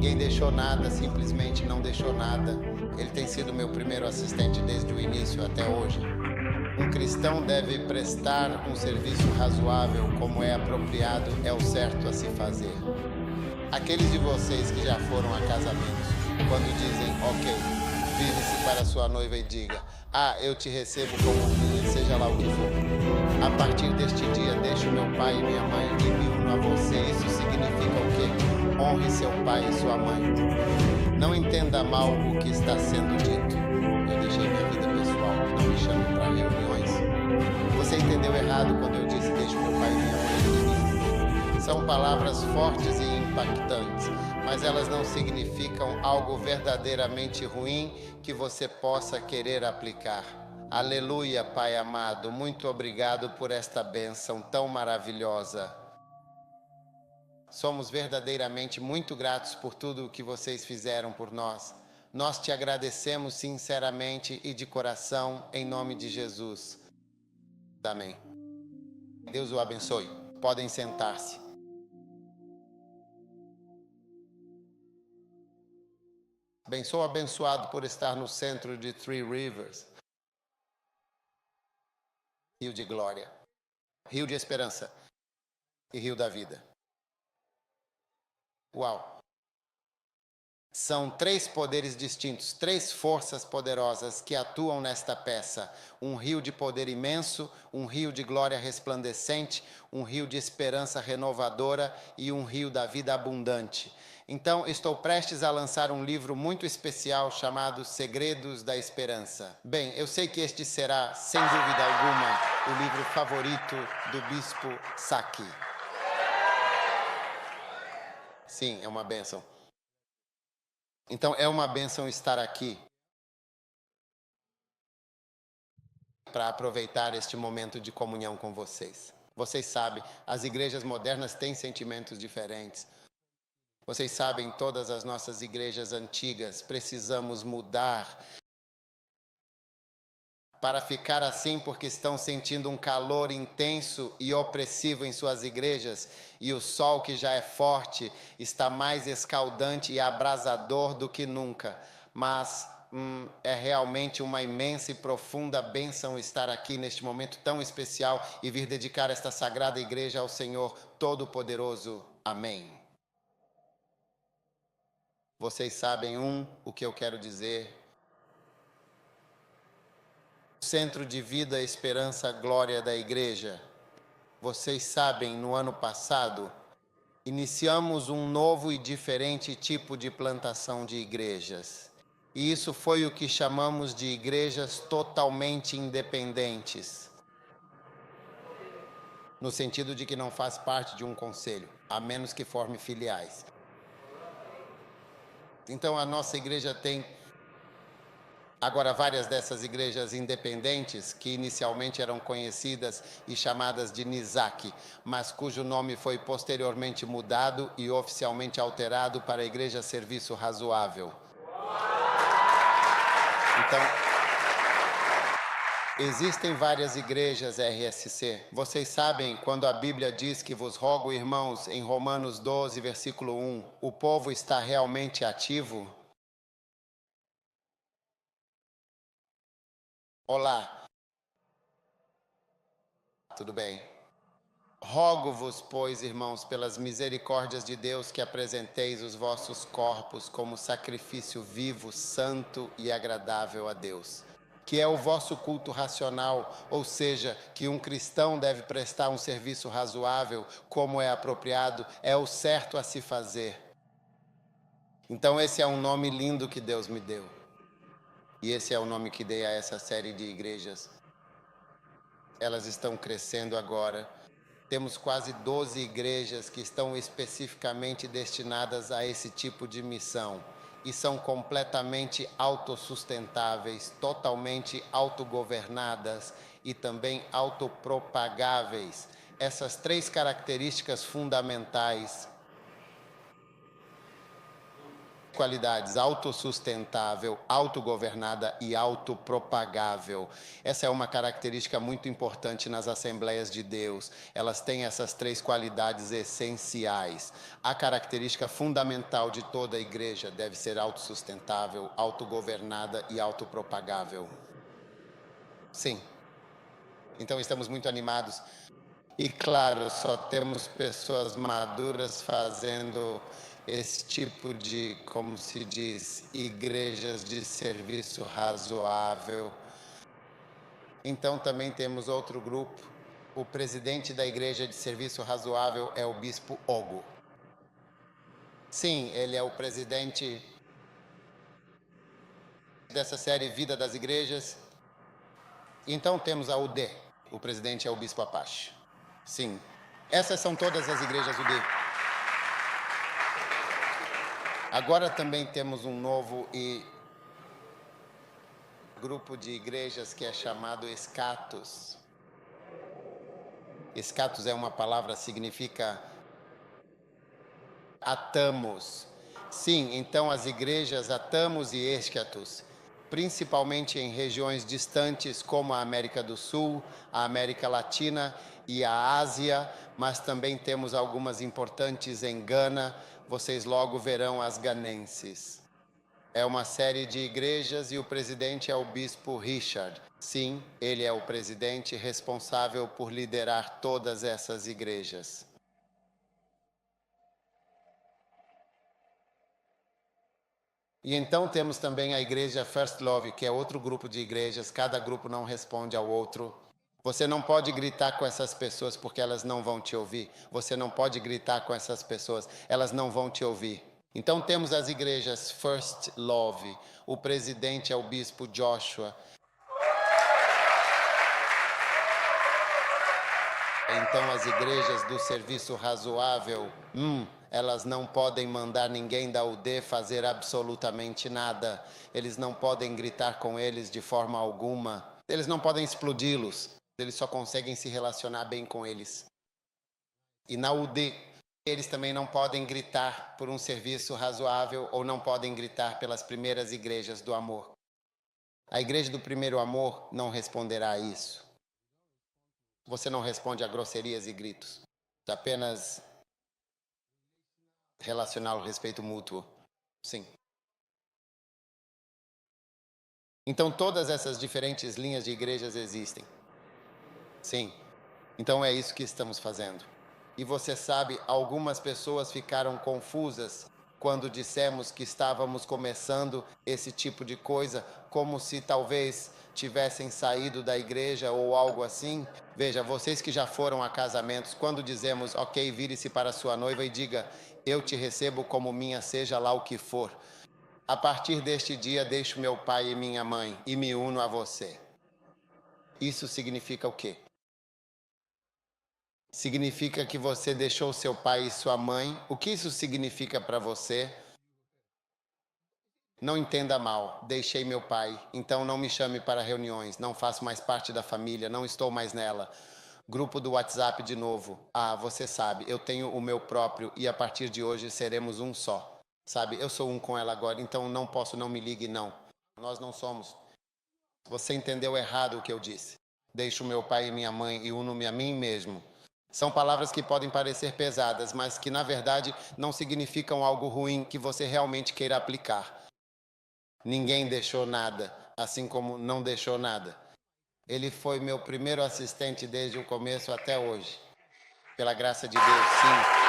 Ninguém deixou nada, simplesmente não deixou nada. Ele tem sido meu primeiro assistente desde o início até hoje. Um cristão deve prestar um serviço razoável, como é apropriado, é o certo a se fazer. Aqueles de vocês que já foram a casamentos, quando dizem, ok, vire-se para sua noiva e diga, eu te recebo como minha, seja lá o que for. A partir deste dia, deixo meu pai e minha mãe e me uno a você. Isso significa o quê? Honre seu pai e sua mãe. Não entenda mal o que está sendo dito. Eu deixei minha vida pessoal, não me chame para reuniões. Você entendeu errado quando eu disse deixo meu pai e minha mãe. São palavras fortes e impactantes, mas elas não significam algo verdadeiramente ruim que você possa querer aplicar. Aleluia, Pai amado, muito obrigado por esta bênção tão maravilhosa. Somos verdadeiramente muito gratos por tudo o que vocês fizeram por nós. Nós te agradecemos sinceramente e de coração, em nome de Jesus. Amém. Deus o abençoe. Podem sentar-se. Bem, sou abençoado por estar no centro de Three Rivers. Rio de glória, rio de esperança e rio da vida. Uau! São três poderes distintos, três forças poderosas que atuam nesta peça. Um rio de poder imenso, um rio de glória resplandecente, um rio de esperança renovadora e um rio da vida abundante. Então, estou prestes a lançar um livro muito especial chamado Segredos da Esperança. Bem, eu sei que este será, sem dúvida alguma, o livro favorito do Bispo Saki. Sim, é uma bênção. Então, é uma bênção estar aqui para aproveitar este momento de comunhão com vocês. Vocês sabem, as igrejas modernas têm sentimentos diferentes. Vocês sabem, todas as nossas igrejas antigas precisamos mudar para ficar assim porque estão sentindo um calor intenso e opressivo em suas igrejas e o sol que já é forte está mais escaldante e abrasador do que nunca. Mas é realmente uma imensa e profunda bênção estar aqui neste momento tão especial e vir dedicar esta sagrada igreja ao Senhor Todo-Poderoso. Amém. Vocês sabem o que eu quero dizer. Centro de Vida, Esperança, Glória da Igreja. Vocês sabem, no ano passado, iniciamos um novo e diferente tipo de plantação de igrejas. E isso foi o que chamamos de igrejas totalmente independentes. No sentido de que não faz parte de um conselho, a menos que forme filiais. Então a nossa igreja tem agora várias dessas igrejas independentes, que inicialmente eram conhecidas e chamadas de Nizaki, mas cujo nome foi posteriormente mudado e oficialmente alterado para a Igreja Serviço Razoável. Então, existem várias igrejas RSC. Vocês sabem quando a Bíblia diz que vos rogo, irmãos, em Romanos 12, versículo 1, o povo está realmente ativo? Olá. Tudo bem? Rogo-vos, pois, irmãos, pelas misericórdias de Deus, que apresenteis os vossos corpos como sacrifício vivo, santo e agradável a Deus, que é o vosso culto racional, ou seja, que um cristão deve prestar um serviço razoável, como é apropriado, é o certo a se fazer. Então esse é um nome lindo que Deus me deu. E esse é o nome que dei a essa série de igrejas. Elas estão crescendo agora. Temos quase 12 igrejas que estão especificamente destinadas a esse tipo de missão. E são completamente autossustentáveis, totalmente autogovernadas e também autopropagáveis. Essas três características fundamentais. qualidades: autossustentável, autogovernada e autopropagável. Essa é uma característica muito importante nas Assembleias de Deus. Elas têm essas 3 qualidades essenciais. A característica fundamental de toda a igreja deve ser autossustentável, autogovernada e autopropagável. Sim. Então estamos muito animados. E claro, só temos pessoas maduras fazendo esse tipo de, como se diz, igrejas de serviço razoável. Então também temos outro grupo. O presidente da igreja de serviço razoável é o bispo Ogo. Sim, ele é o presidente dessa série Vida das Igrejas. Então temos a UD. O presidente é o bispo Apache. Sim, essas são todas as igrejas UD. Agora também temos um novo grupo de igrejas que é chamado Escatos. Escatos é uma palavra que significa atamos. Sim, então as igrejas atamos e escatos, principalmente em regiões distantes como a América do Sul, a América Latina e a Ásia, mas também temos algumas importantes em Gana. Vocês logo verão as ganenses. É uma série de igrejas e o presidente é o bispo Richard. Sim, ele é o presidente responsável por liderar todas essas igrejas. E então temos também a igreja First Love, que é outro grupo de igrejas. Cada grupo não responde ao outro. Você não pode gritar com essas pessoas porque elas não vão te ouvir. Você não pode gritar com essas pessoas, elas não vão te ouvir. Então temos as igrejas First Love. O presidente é o bispo Joshua. Então as igrejas do serviço razoável, elas não podem mandar ninguém da UD fazer absolutamente nada. Eles não podem gritar com eles de forma alguma. Eles não podem explodi-los. Eles só conseguem se relacionar bem com eles. E na UD, eles também não podem gritar por um serviço razoável ou não podem gritar pelas primeiras igrejas do amor. A igreja do primeiro amor não responderá a isso. Você não responde a grosserias e gritos. Apenas relacionar o respeito mútuo. Sim. Então todas essas diferentes linhas de igrejas existem. Sim. Então é isso que estamos fazendo. E você sabe, algumas pessoas ficaram confusas quando dissemos que estávamos começando esse tipo de coisa, como se talvez tivessem saído da igreja ou algo assim. Veja, vocês que já foram a casamentos, quando dizemos, ok, vire-se para sua noiva e diga, eu te recebo como minha, seja lá o que for. A partir deste dia, deixo meu pai e minha mãe e me uno a você. Isso significa o quê? Significa que você deixou seu pai e sua mãe. O que isso significa para você? Não entenda mal, deixei meu pai, então não me chame para reuniões, não faço mais parte da família, não estou mais nela. Grupo do WhatsApp de novo. Ah, você sabe, eu tenho o meu próprio e a partir de hoje seremos um só. Sabe, eu sou um com ela agora, então não posso, não me ligue, não. Nós não somos. Você entendeu errado o que eu disse. Deixo meu pai e minha mãe e uno-me a mim mesmo. São palavras que podem parecer pesadas, mas que na verdade não significam algo ruim que você realmente queira aplicar. Ninguém deixou nada, assim como não deixou nada. Ele foi meu primeiro assistente desde o começo até hoje. Pela graça de Deus, sim.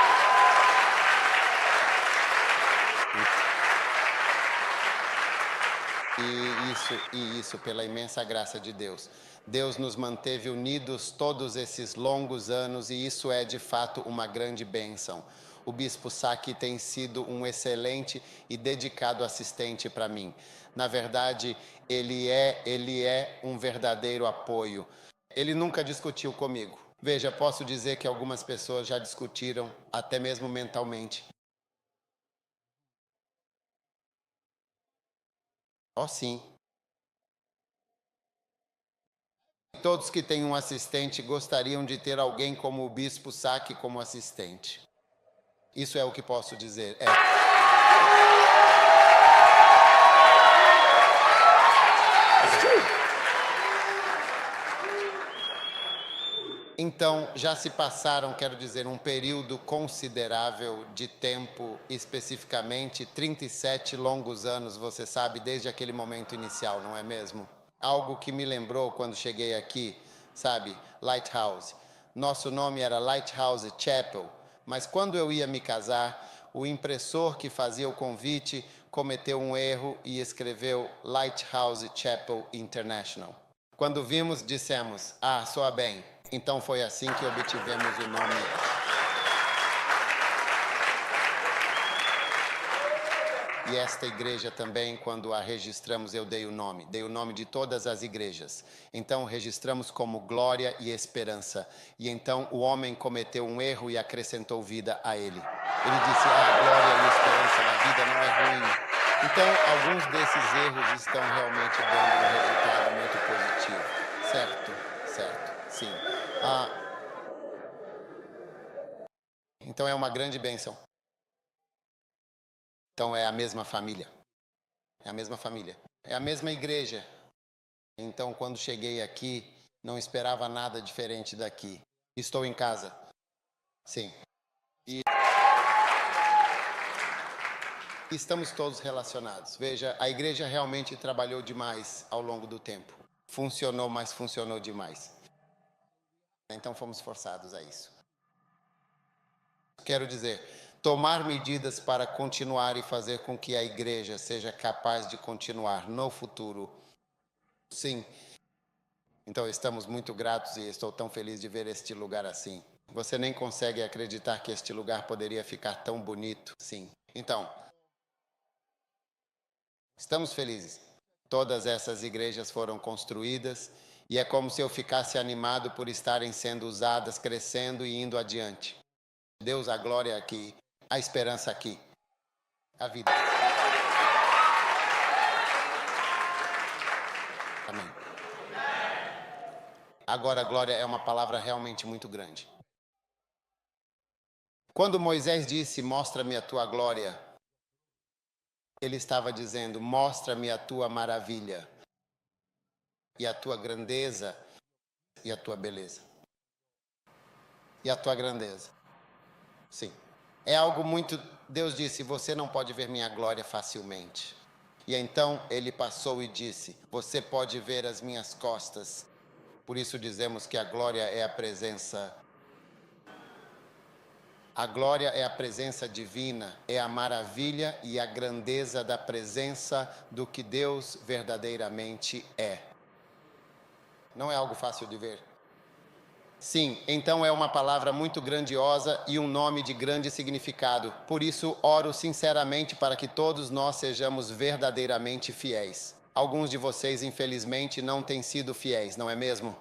E isso pela imensa graça de Deus. Deus nos manteve unidos todos esses longos anos e isso é de fato uma grande bênção. O Bispo Saki tem sido um excelente e dedicado assistente para mim. Na verdade, ele é um verdadeiro apoio. Ele nunca discutiu comigo. Veja, posso dizer que algumas pessoas já discutiram, até mesmo mentalmente. Oh, sim. Todos que têm um assistente gostariam de ter alguém como o Bispo Saki como assistente. Isso é o que posso dizer. já se passaram, quero dizer, um período considerável de tempo, especificamente 37 longos anos, você sabe, desde aquele momento inicial, não é mesmo? Algo que me lembrou quando cheguei aqui, sabe, Lighthouse. Nosso nome era Lighthouse Chapel, mas quando eu ia me casar, o impressor que fazia o convite cometeu um erro e escreveu Lighthouse Chapel International. Quando vimos, dissemos, soa bem. Então foi assim que obtivemos o nome. E esta igreja também, quando a registramos, eu dei o nome de todas as igrejas. Então registramos como Glória e Esperança. E então o homem cometeu um erro e acrescentou vida a ele. Ele disse, Glória e Esperança na vida não é ruim. Então alguns desses erros estão realmente dando um resultado muito positivo. Certo, sim. Então é uma grande bênção. Então é a mesma família. É a mesma família. É a mesma igreja. Então quando cheguei aqui, não esperava nada diferente daqui. Estou em casa. Sim. E estamos todos relacionados. Veja, a igreja realmente trabalhou demais ao longo do tempo. Funcionou, mas funcionou demais. Então fomos forçados a isso. Quero dizer, tomar medidas para continuar e fazer com que a igreja seja capaz de continuar no futuro. Sim. Então estamos muito gratos e estou tão feliz de ver este lugar assim. Você nem consegue acreditar que este lugar poderia ficar tão bonito. Sim. Então, estamos felizes. Todas essas igrejas foram construídas e é como se eu ficasse animado por estarem sendo usadas, crescendo e indo adiante. Deus, a glória aqui, a esperança aqui, a vida. Amém. Agora, glória é uma palavra realmente muito grande. Quando Moisés disse, mostra-me a tua glória, ele estava dizendo, mostra-me a tua maravilha, e a tua grandeza, e a tua beleza. E a tua grandeza. Sim. É algo muito... Deus disse, você não pode ver minha glória facilmente. E então ele passou e disse, você pode ver as minhas costas. Por isso dizemos que a glória é a presença. A glória é a presença divina, é a maravilha e a grandeza da presença do que Deus verdadeiramente é. Não é algo fácil de ver. Sim, então é uma palavra muito grandiosa e um nome de grande significado. Por isso, oro sinceramente para que todos nós sejamos verdadeiramente fiéis. Alguns de vocês, infelizmente, não têm sido fiéis, não é mesmo?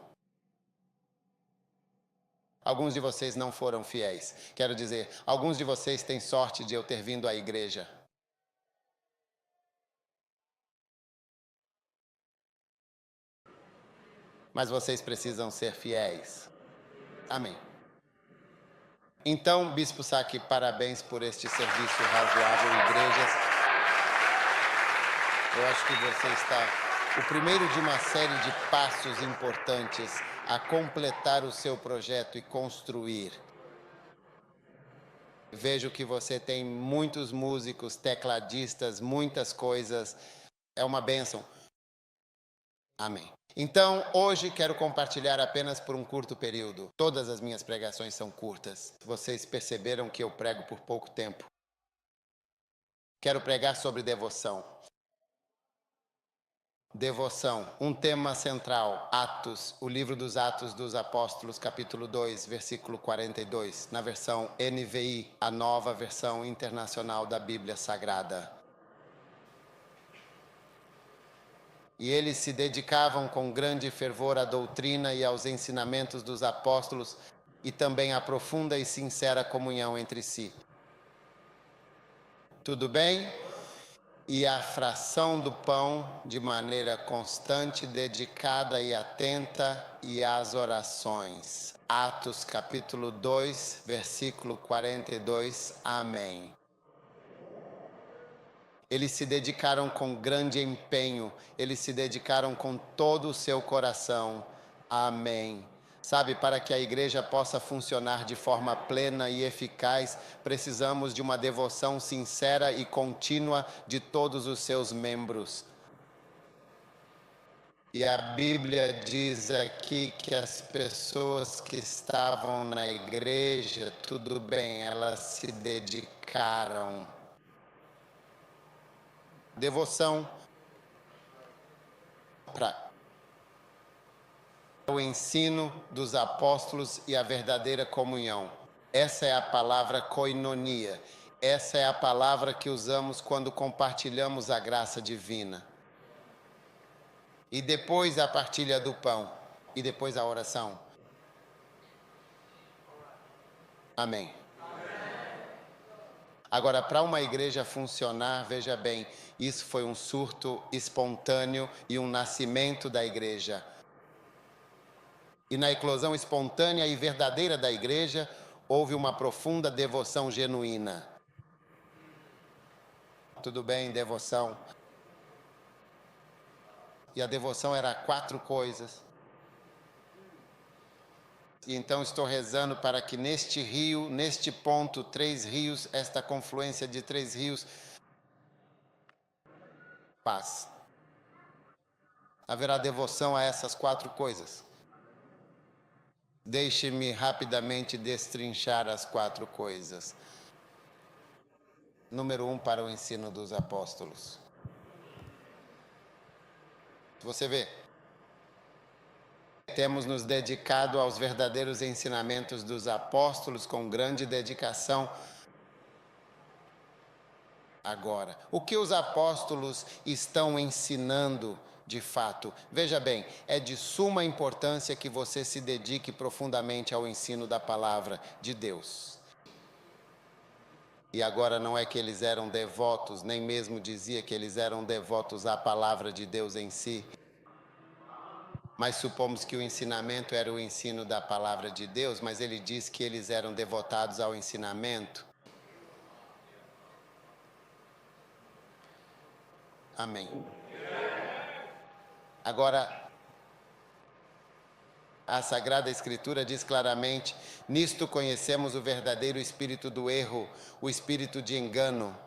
Alguns de vocês não foram fiéis. Quero dizer, alguns de vocês têm sorte de eu ter vindo à igreja. Mas vocês precisam ser fiéis. Amém. Então, Bispo Saki, parabéns por este serviço razoável, igrejas. Eu acho que você está... O primeiro de uma série de passos importantes a completar o seu projeto e construir. Vejo que você tem muitos músicos, tecladistas, muitas coisas. É uma bênção. Amém. Então, hoje quero compartilhar apenas por um curto período. Todas as minhas pregações são curtas. Vocês perceberam que eu prego por pouco tempo. Quero pregar sobre devoção. Devoção, um tema central, Atos, o livro dos Atos dos Apóstolos, capítulo 2, versículo 42, na versão NVI, a nova versão internacional da Bíblia Sagrada. E eles se dedicavam com grande fervor à doutrina e aos ensinamentos dos apóstolos e também à profunda e sincera comunhão entre si. Tudo bem? E a fração do pão de maneira constante, dedicada e atenta, e as orações. Atos capítulo 2, versículo 42. Amém. Eles se dedicaram com grande empenho, eles se dedicaram com todo o seu coração. Amém. Sabe, para que a igreja possa funcionar de forma plena e eficaz, precisamos de uma devoção sincera e contínua de todos os seus membros. E a Bíblia diz aqui que as pessoas que estavam na igreja, tudo bem, elas se dedicaram. Devoção para o ensino dos apóstolos e a verdadeira comunhão. Essa é a palavra koinonia. Essa é a palavra que usamos quando compartilhamos a graça divina. E depois a partilha do pão. E depois a oração. Amém. Agora, para uma igreja funcionar, veja bem, isso foi um surto espontâneo e um nascimento da igreja. E na eclosão espontânea e verdadeira da igreja, houve uma profunda devoção genuína. Tudo bem, devoção. E a devoção era 4 coisas. E então estou rezando para que neste rio, neste ponto, 3 rios, esta confluência de 3 rios, paz. Haverá devoção a essas 4 coisas. Deixe-me rapidamente destrinchar as 4 coisas. Número 1, para o ensino dos apóstolos. Você vê, temos nos dedicado aos verdadeiros ensinamentos dos apóstolos com grande dedicação. Agora, o que os apóstolos estão ensinando de fato? Veja bem, é de suma importância que você se dedique profundamente ao ensino da palavra de Deus. E agora não é que eles eram devotos, nem mesmo dizia que eles eram devotos à palavra de Deus em si. Mas supomos que o ensinamento era o ensino da palavra de Deus, mas ele diz que eles eram devotados ao ensinamento. Amém. Agora, a Sagrada Escritura diz claramente: nisto conhecemos o verdadeiro espírito do erro, o espírito de engano.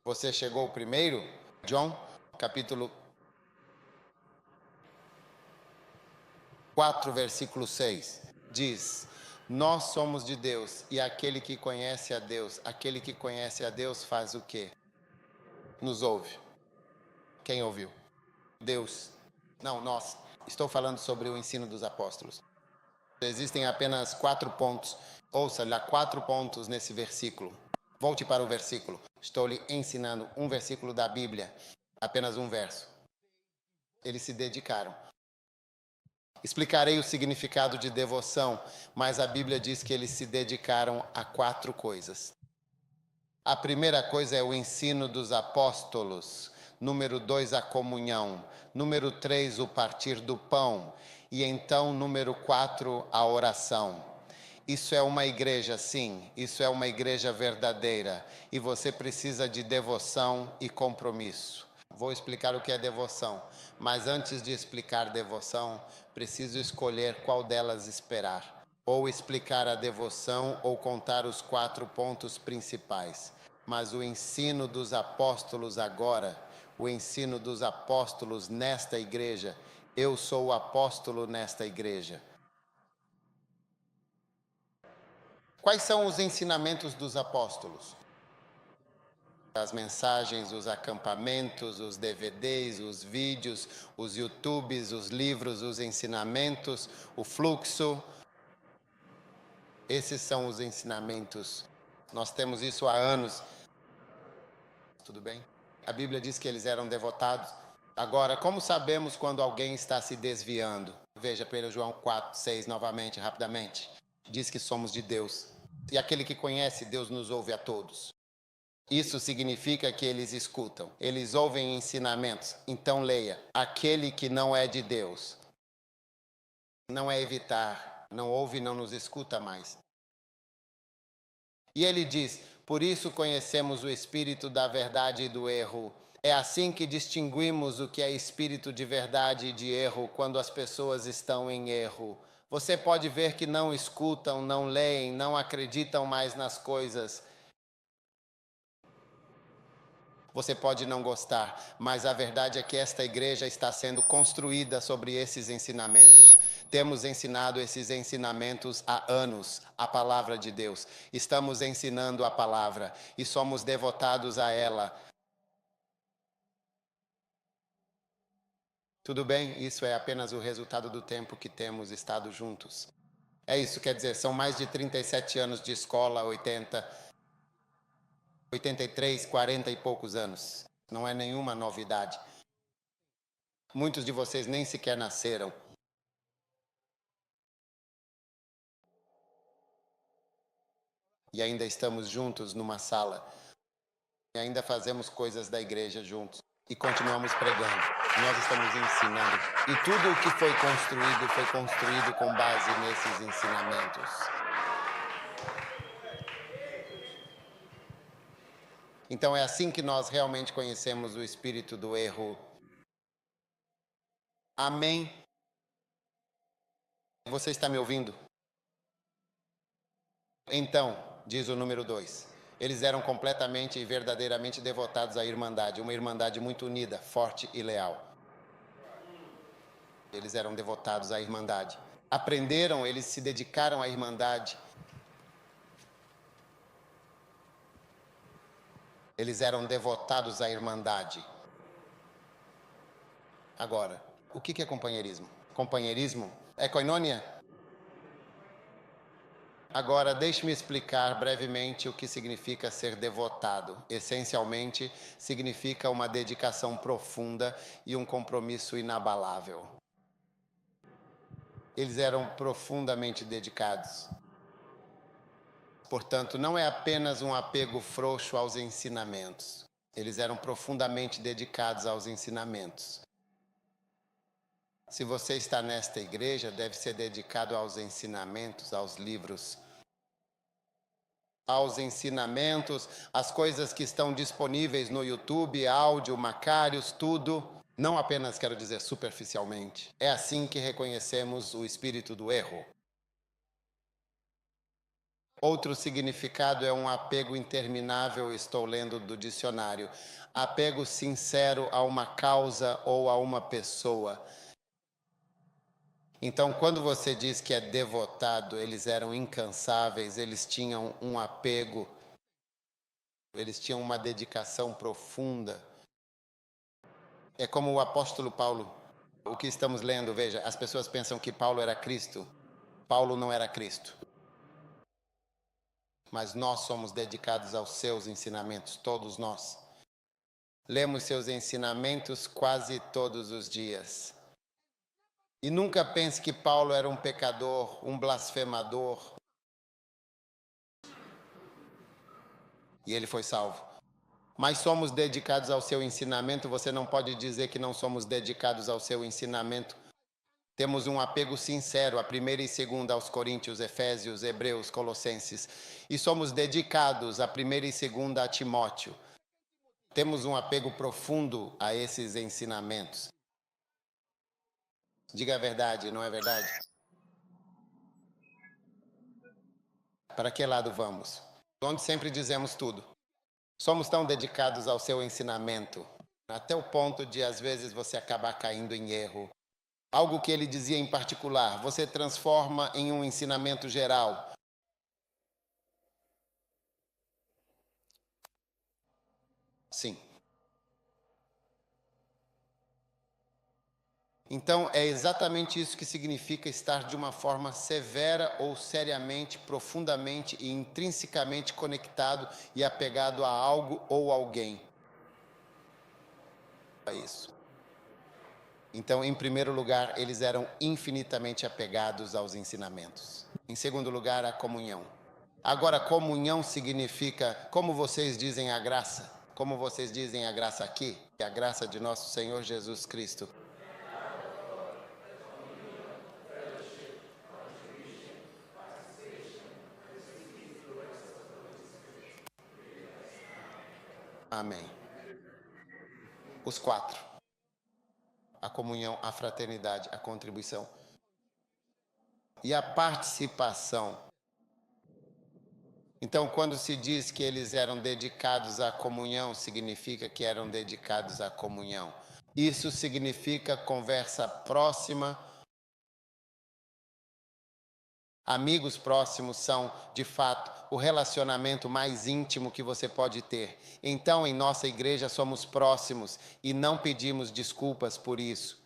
Você chegou primeiro? João, capítulo 4, versículo 6, diz: nós somos de Deus, e aquele que conhece a Deus faz o quê? Nos ouve. Quem ouviu? Deus. Não, nós. Estou falando sobre o ensino dos apóstolos. Existem apenas 4 pontos. Ouça, há 4 pontos nesse versículo. Volte para o versículo. Estou lhe ensinando um versículo da Bíblia. Apenas um verso. Eles se dedicaram. Explicarei o significado de devoção, mas a Bíblia diz que eles se dedicaram a 4 coisas. A primeira coisa é o ensino dos apóstolos. Número 2, a comunhão. Número 3, o partir do pão. E então, número 4, a oração. Isso é uma igreja, sim. Isso é uma igreja verdadeira. E você precisa de devoção e compromisso. Vou explicar o que é devoção. Mas antes de explicar devoção, preciso escolher qual delas esperar. Ou explicar a devoção ou contar os 4 pontos principais. Mas o ensino dos apóstolos agora, o ensino dos apóstolos nesta igreja, eu sou o apóstolo nesta igreja. Quais são os ensinamentos dos apóstolos? As mensagens, os acampamentos, os DVDs, os vídeos, os YouTubes, os livros, os ensinamentos, o fluxo. Esses são os ensinamentos. Nós temos isso há anos. Tudo bem? A Bíblia diz que eles eram devotados. Agora, como sabemos quando alguém está se desviando? Veja 1 João 4, 6 novamente, rapidamente. Diz que somos de Deus. E aquele que conhece Deus nos ouve a todos. Isso significa que eles escutam. Eles ouvem ensinamentos. Então leia. Aquele que não é de Deus. Não é evitar. Não ouve e não nos escuta mais. E ele diz: por isso conhecemos o espírito da verdade e do erro. É assim que distinguimos o que é espírito de verdade e de erro quando as pessoas estão em erro. Você pode ver que não escutam, não leem, não acreditam mais nas coisas. Você pode não gostar, mas a verdade é que esta igreja está sendo construída sobre esses ensinamentos. Temos ensinado esses ensinamentos há anos, a palavra de Deus. Estamos ensinando a palavra e somos devotados a ela. Tudo bem? Isso é apenas o resultado do tempo que temos estado juntos. É isso, quer dizer, são mais de 37 anos de escola, 83, 40 e poucos anos. Não é nenhuma novidade. Muitos de vocês nem sequer nasceram. E ainda estamos juntos numa sala. E ainda fazemos coisas da igreja juntos. E continuamos pregando. Nós estamos ensinando. E tudo o que foi construído com base nesses ensinamentos. Então é assim que nós realmente conhecemos o espírito do erro. Amém? Você está me ouvindo? Então, diz o número 2, eles eram completamente e verdadeiramente devotados à Irmandade, uma Irmandade muito unida, forte e leal. Eles eram devotados à Irmandade. Aprenderam, eles se dedicaram à Irmandade. Eles eram devotados à Irmandade. Agora, o que é companheirismo? Companheirismo é koinonia? Agora, deixe-me explicar brevemente o que significa ser devotado. Essencialmente, significa uma dedicação profunda e um compromisso inabalável. Eles eram profundamente dedicados. Portanto, não é apenas um apego frouxo aos ensinamentos. Eles eram profundamente dedicados aos ensinamentos. Se você está nesta igreja, deve ser dedicado aos ensinamentos, aos livros, aos ensinamentos, às coisas que estão disponíveis no YouTube, áudio, Macários, tudo. Não apenas, quero dizer, superficialmente. É assim que reconhecemos o espírito do erro. Outro significado é um apego interminável, estou lendo do dicionário. Apego sincero a uma causa ou a uma pessoa. Então, quando você diz que é devotado, eles eram incansáveis, eles tinham um apego, eles tinham uma dedicação profunda. É como o apóstolo Paulo. O que estamos lendo, veja, as pessoas pensam que Paulo era Cristo. Paulo não era Cristo. Mas nós somos dedicados aos seus ensinamentos, todos nós. Lemos seus ensinamentos quase todos os dias. E nunca pense que Paulo era um pecador, um blasfemador. E ele foi salvo. Mas somos dedicados ao seu ensinamento, você não pode dizer que não somos dedicados ao seu ensinamento. Temos um apego sincero a 1ª e 2ª aos Coríntios, Efésios, Hebreus, Colossenses. E somos dedicados a 1ª e 2ª a Timóteo. Temos um apego profundo a esses ensinamentos. Diga a verdade, não é verdade? Para que lado vamos? Onde sempre dizemos tudo. Somos tão dedicados ao seu ensinamento, até o ponto de, às vezes, você acabar caindo em erro. Algo que ele dizia em particular, você transforma em um ensinamento geral. Sim. Então, é exatamente isso que significa estar de uma forma severa ou seriamente, profundamente e intrinsecamente conectado e apegado a algo ou alguém. É isso. Então, em primeiro lugar, eles eram infinitamente apegados aos ensinamentos. Em segundo lugar, a comunhão. Agora, comunhão significa, como vocês dizem a graça? Como vocês dizem a graça aqui? Que é a graça de nosso Senhor Jesus Cristo. Amém. Os 4. A comunhão, a fraternidade, a contribuição e a participação. Então, quando se diz que eles eram dedicados à comunhão, significa que eram dedicados à comunhão. Isso significa conversa próxima. Amigos próximos são, de fato, o relacionamento mais íntimo que você pode ter. Então, em nossa igreja, somos próximos e não pedimos desculpas por isso.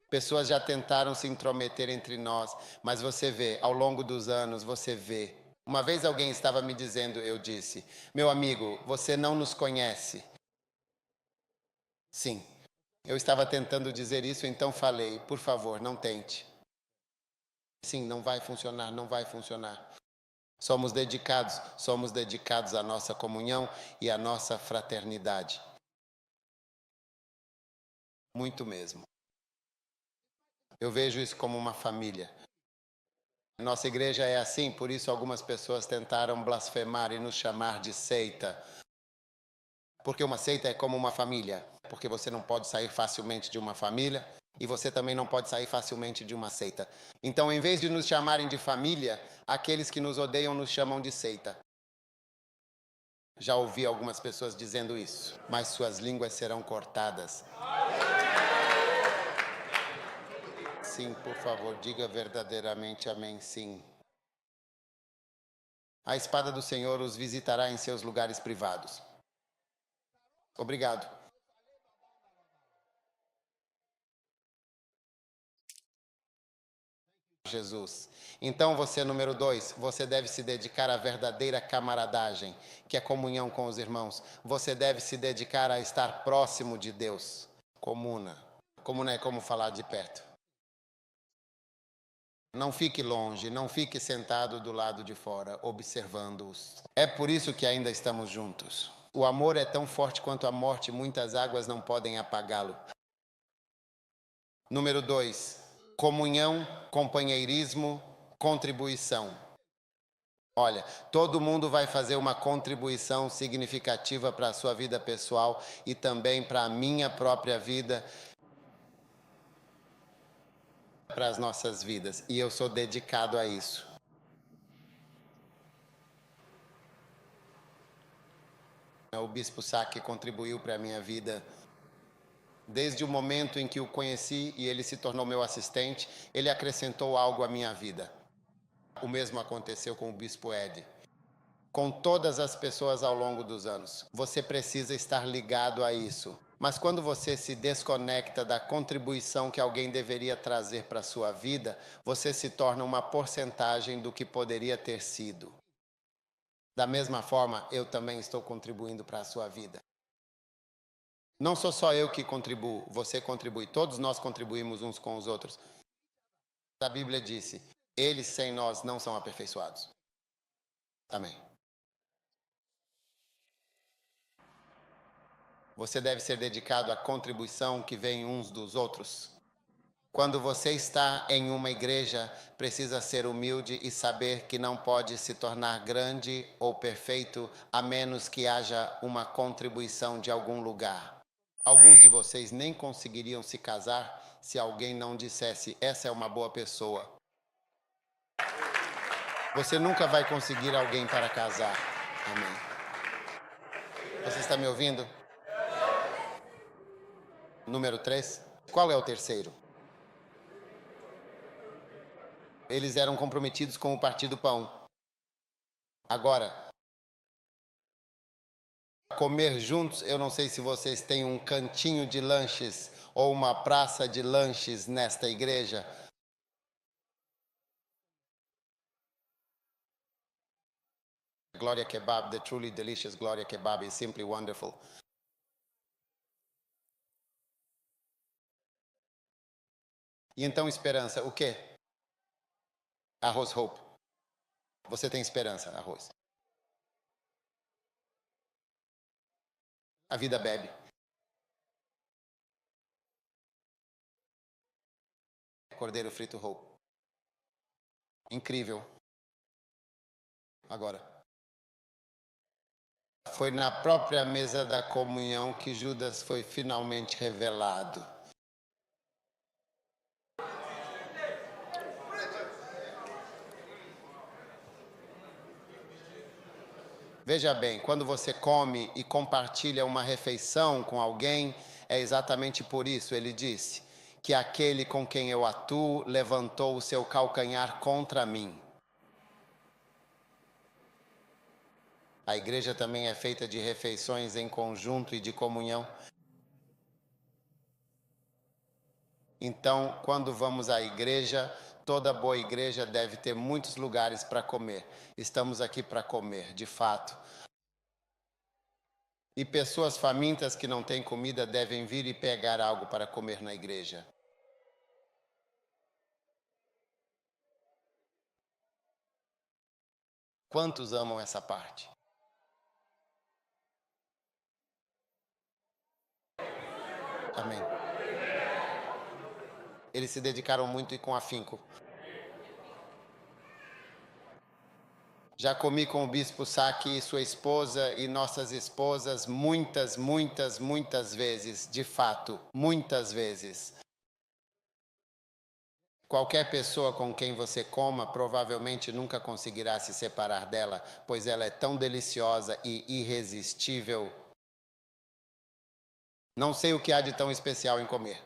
Pessoas já tentaram se intrometer entre nós, mas você vê, ao longo dos anos, você vê. Uma vez alguém estava me dizendo, eu disse, meu amigo, você não nos conhece. Sim, eu estava tentando dizer isso, então falei, por favor, não tente. Sim, não vai funcionar, não vai funcionar. Somos dedicados à nossa comunhão e à nossa fraternidade. Muito mesmo. Eu vejo isso como uma família. Nossa igreja é assim, por isso algumas pessoas tentaram blasfemar e nos chamar de seita. Porque uma seita é como uma família. Porque você não pode sair facilmente de uma família e você também não pode sair facilmente de uma seita. Então, em vez de nos chamarem de família, aqueles que nos odeiam nos chamam de seita. Já ouvi algumas pessoas dizendo isso, mas suas línguas serão cortadas. Sim, por favor, diga verdadeiramente amém, sim. A espada do Senhor os visitará em seus lugares privados. Obrigado. Jesus. Então você, número 2, você deve se dedicar à verdadeira camaradagem, que é comunhão com os irmãos. Você deve se dedicar a estar próximo de Deus. Comuna. Comuna é como falar de perto. Não fique longe, não fique sentado do lado de fora, observando-os. É por isso que ainda estamos juntos. O amor é tão forte quanto a morte, muitas águas não podem apagá-lo. Número 2, comunhão, companheirismo, contribuição. Olha, todo mundo vai fazer uma contribuição significativa para a sua vida pessoal e também para a minha própria vida, para as nossas vidas. E eu sou dedicado a isso. O Bispo Saki contribuiu para a minha vida desde o momento em que o conheci e ele se tornou meu assistente. Ele acrescentou algo à minha vida. O mesmo aconteceu com o Bispo Ed. Com todas as pessoas ao longo dos anos. Você precisa estar ligado a isso. Mas quando você se desconecta da contribuição que alguém deveria trazer para a sua vida, você se torna uma porcentagem do que poderia ter sido. Da mesma forma, eu também estou contribuindo para a sua vida. Não sou só eu que contribuo, você contribui. Todos nós contribuímos uns com os outros. A Bíblia disse, eles sem nós não são aperfeiçoados. Amém. Você deve ser dedicado à contribuição que vem uns dos outros. Quando você está em uma igreja, precisa ser humilde e saber que não pode se tornar grande ou perfeito a menos que haja uma contribuição de algum lugar. Alguns de vocês nem conseguiriam se casar se alguém não dissesse, essa é uma boa pessoa. Você nunca vai conseguir alguém para casar. Amém. Você está me ouvindo? Número 3. Qual é o terceiro? Eles eram comprometidos com o Partido Pão. Agora, comer juntos, eu não sei se vocês têm um cantinho de lanches ou uma praça de lanches nesta igreja. Gloria Kebab, the truly delicious Gloria Kebab is simply wonderful. E então esperança, o quê? Arroz Hope. Você tem esperança, arroz. A vida bebe. Cordeiro frito Hope. Incrível. Agora. Foi na própria mesa da comunhão que Judas foi finalmente revelado. Veja bem, quando você come e compartilha uma refeição com alguém, é exatamente por isso, ele disse, que aquele com quem eu atuo levantou o seu calcanhar contra mim. A igreja também é feita de refeições em conjunto e de comunhão. Então, quando vamos à igreja, toda boa igreja deve ter muitos lugares para comer. Estamos aqui para comer, de fato. E pessoas famintas que não têm comida devem vir e pegar algo para comer na igreja. Quantos amam essa parte? Amém. Eles se dedicaram muito e com afinco. Já comi com o Bispo Saki e sua esposa e nossas esposas muitas vezes, de fato, muitas vezes. Qualquer pessoa com quem você coma provavelmente nunca conseguirá se separar dela, pois ela é tão deliciosa e irresistível. Não sei o que há de tão especial em comer.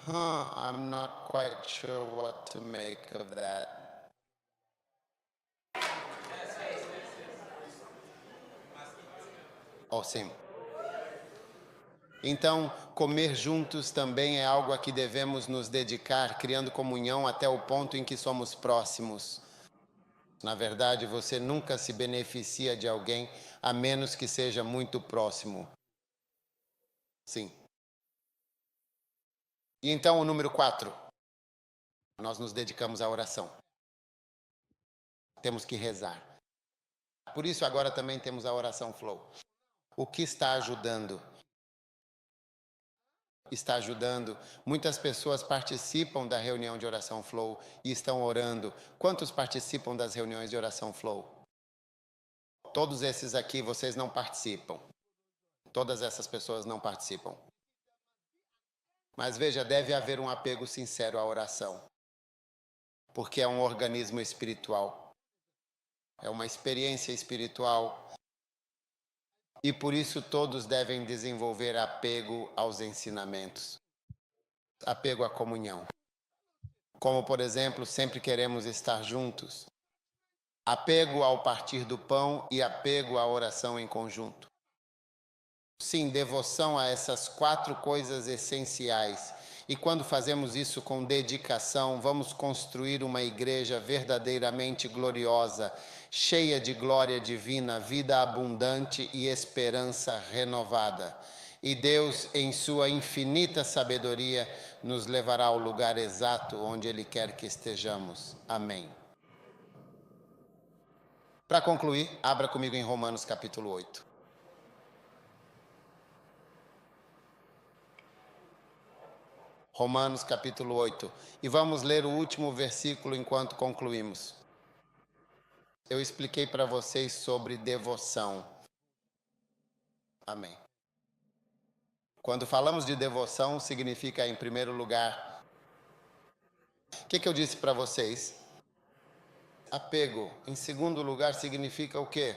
I'm not quite sure what to make of that. Oh, sim. Então, comer juntos também é algo a que devemos nos dedicar, criando comunhão até o ponto em que somos próximos. Na verdade, você nunca se beneficia de alguém a menos que seja muito próximo. Sim. E então, o número 4. Nós nos dedicamos à oração. Temos que rezar. Por isso, agora também temos a oração Flow. O que está ajudando? Está ajudando. Muitas pessoas participam da reunião de oração Flow e estão orando. Quantos participam das reuniões de oração Flow? Todos esses aqui, vocês não participam. Todas essas pessoas não participam. Mas veja, deve haver um apego sincero à oração. Porque é um organismo espiritual. É uma experiência espiritual. E por isso todos devem desenvolver apego aos ensinamentos. Apego à comunhão. Como, por exemplo, sempre queremos estar juntos. Apego ao partir do pão e apego à oração em conjunto. Sim, devoção a essas 4 coisas essenciais. E quando fazemos isso com dedicação, vamos construir uma igreja verdadeiramente gloriosa, cheia de glória divina, vida abundante e esperança renovada. E Deus, em sua infinita sabedoria, nos levará ao lugar exato onde Ele quer que estejamos. Amém. Para concluir, abra comigo em Romanos capítulo 8. Romanos capítulo 8. E vamos ler o último versículo enquanto concluímos. Eu expliquei para vocês sobre devoção. Amém. Quando falamos de devoção, significa, em primeiro lugar, o que eu disse para vocês? Apego. Em segundo lugar, significa o quê?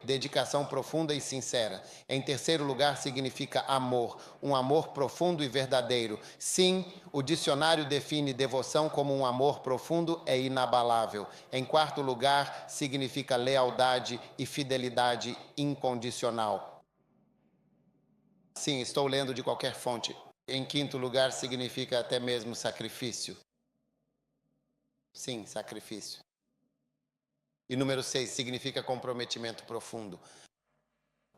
Dedicação profunda e sincera. Em terceiro lugar, significa amor, um amor profundo e verdadeiro. Sim, o dicionário define devoção como um amor profundo e inabalável. Em quarto lugar, significa lealdade e fidelidade incondicional. Sim, estou lendo de qualquer fonte. Em quinto lugar, significa até mesmo sacrifício. Sim, sacrifício. E número 6, significa comprometimento profundo.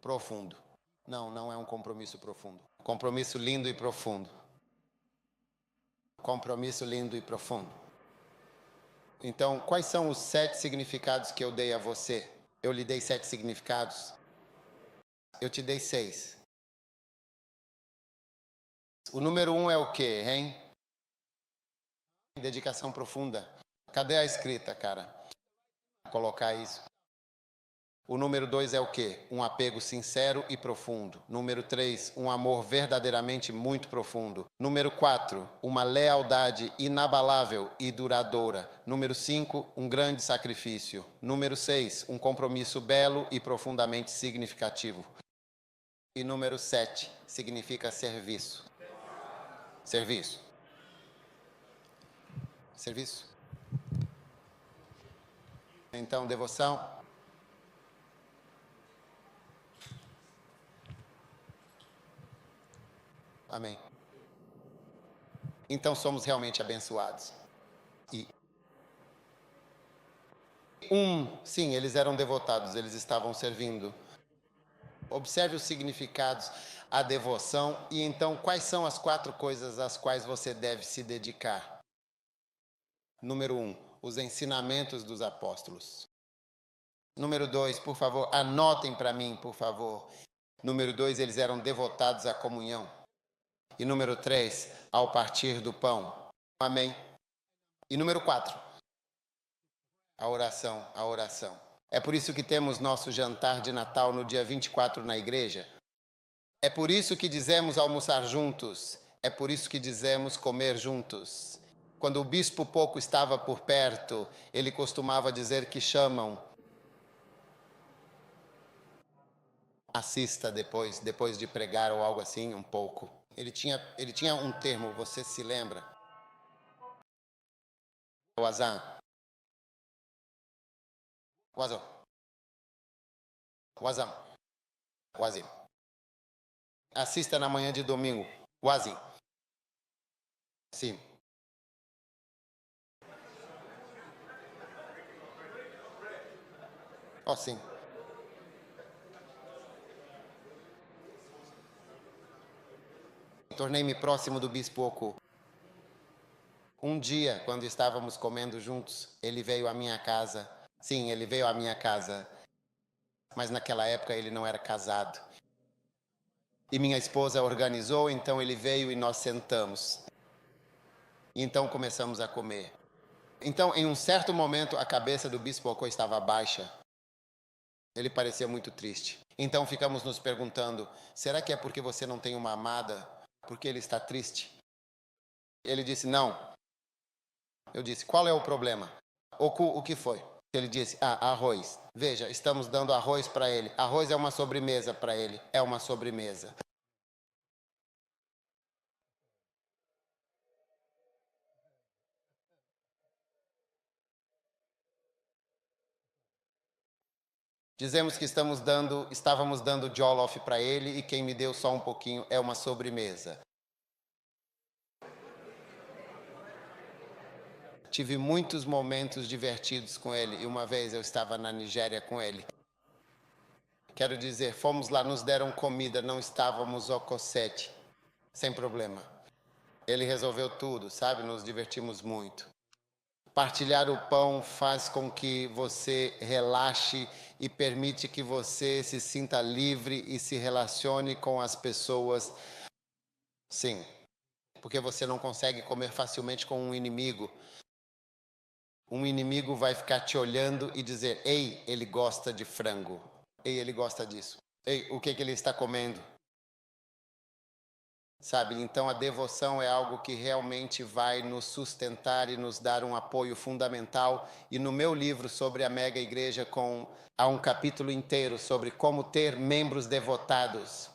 Profundo. Não é um compromisso profundo. Compromisso lindo e profundo. Compromisso lindo e profundo. Então, quais são os 7 significados que eu dei a você? Eu lhe dei 7 significados? Eu te dei 6. O número 1 é o quê, hein? Dedicação profunda. Cadê a escrita, cara? Vou colocar isso. O número 2 é o quê? Um apego sincero e profundo. Número 3, um amor verdadeiramente muito profundo. Número 4, uma lealdade inabalável e duradoura. Número 5, um grande sacrifício. Número 6, um compromisso belo e profundamente significativo. E número 7, significa serviço. Serviço. Serviço. Então, devoção. Amém. Então somos realmente abençoados. E sim, eles eram devotados, eles estavam servindo. Observe os significados, a devoção e então quais são as 4 coisas às quais você deve se dedicar. Número 1, os ensinamentos dos apóstolos. Número 2, por favor, anotem para mim, por favor. Número 2, eles eram devotados à comunhão. E número 3, ao partir do pão. Amém. E número 4, a oração, a oração. É por isso que temos nosso jantar de Natal no dia 24 na igreja. É por isso que dizemos almoçar juntos. É por isso que dizemos comer juntos. Quando o bispo pouco estava por perto, ele costumava dizer que chamam. Assista depois de pregar ou algo assim, um pouco. Ele tinha um termo, você se lembra? O azan. Wazam. Wazam. Wazim. Assista na manhã de domingo. Wazim. Sim. Oh, sim. Tornei-me próximo do bispo Oku. Um dia, quando estávamos comendo juntos, ele veio à minha casa. Sim, ele veio à minha casa. Mas naquela época ele não era casado. E minha esposa organizou, então ele veio e nós sentamos. E então começamos a comer. Então, em um certo momento, a cabeça do bispo Oku estava baixa. Ele parecia muito triste. Então ficamos nos perguntando, será que é porque você não tem uma amada? Porque ele está triste? Ele disse, não. Eu disse, qual é o problema? Oku, o que foi? Ele disse, arroz. Veja, estamos dando arroz para ele. Arroz é uma sobremesa para ele. É uma sobremesa. Dizemos que estávamos dando jollof para ele e quem me deu só um pouquinho é uma sobremesa. Tive muitos momentos divertidos com ele e uma vez eu estava na Nigéria com ele. Quero dizer, fomos lá, nos deram comida, não estávamos okosete, sem problema. Ele resolveu tudo, sabe? Nos divertimos muito. Partilhar o pão faz com que você relaxe e permite que você se sinta livre e se relacione com as pessoas. Sim, porque você não consegue comer facilmente com um inimigo. Um inimigo vai ficar te olhando e dizer, ei, ele gosta de frango. Ei, ele gosta disso. Ei, o que ele está comendo? Sabe, então a devoção é algo que realmente vai nos sustentar e nos dar um apoio fundamental. E no meu livro sobre a mega igreja há um capítulo inteiro sobre como ter membros devotados.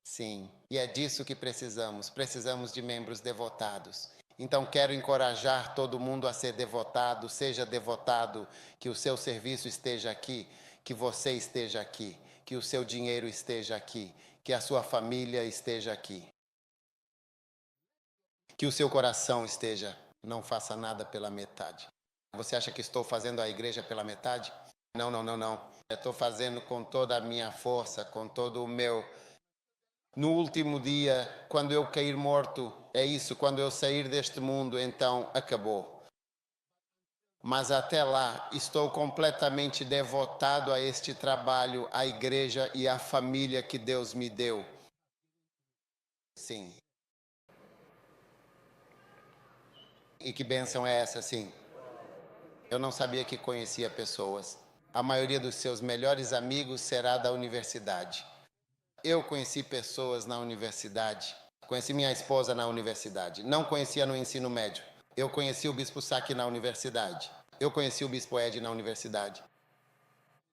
Sim, e é disso que precisamos. Precisamos de membros devotados. Então quero encorajar todo mundo a ser devotado, seja devotado, que o seu serviço esteja aqui, que você esteja aqui, que o seu dinheiro esteja aqui, que a sua família esteja aqui. Que o seu coração esteja, não faça nada pela metade. Você acha que estou fazendo a igreja pela metade? Não, não, não, não. Eu estou fazendo com toda a minha força, com todo o meu... No último dia, quando eu cair morto, é isso, quando eu sair deste mundo, então acabou. Mas até lá, estou completamente devotado a este trabalho, à igreja e à família que Deus me deu. Sim. E que bênção é essa, sim? Eu não sabia que conhecia pessoas. a maioria dos seus melhores amigos será da universidade. Eu conheci pessoas na universidade. Conheci minha esposa na universidade. Não conhecia no ensino médio. Eu conheci o Bispo Saki na universidade. Eu conheci o Bispo Ed na universidade.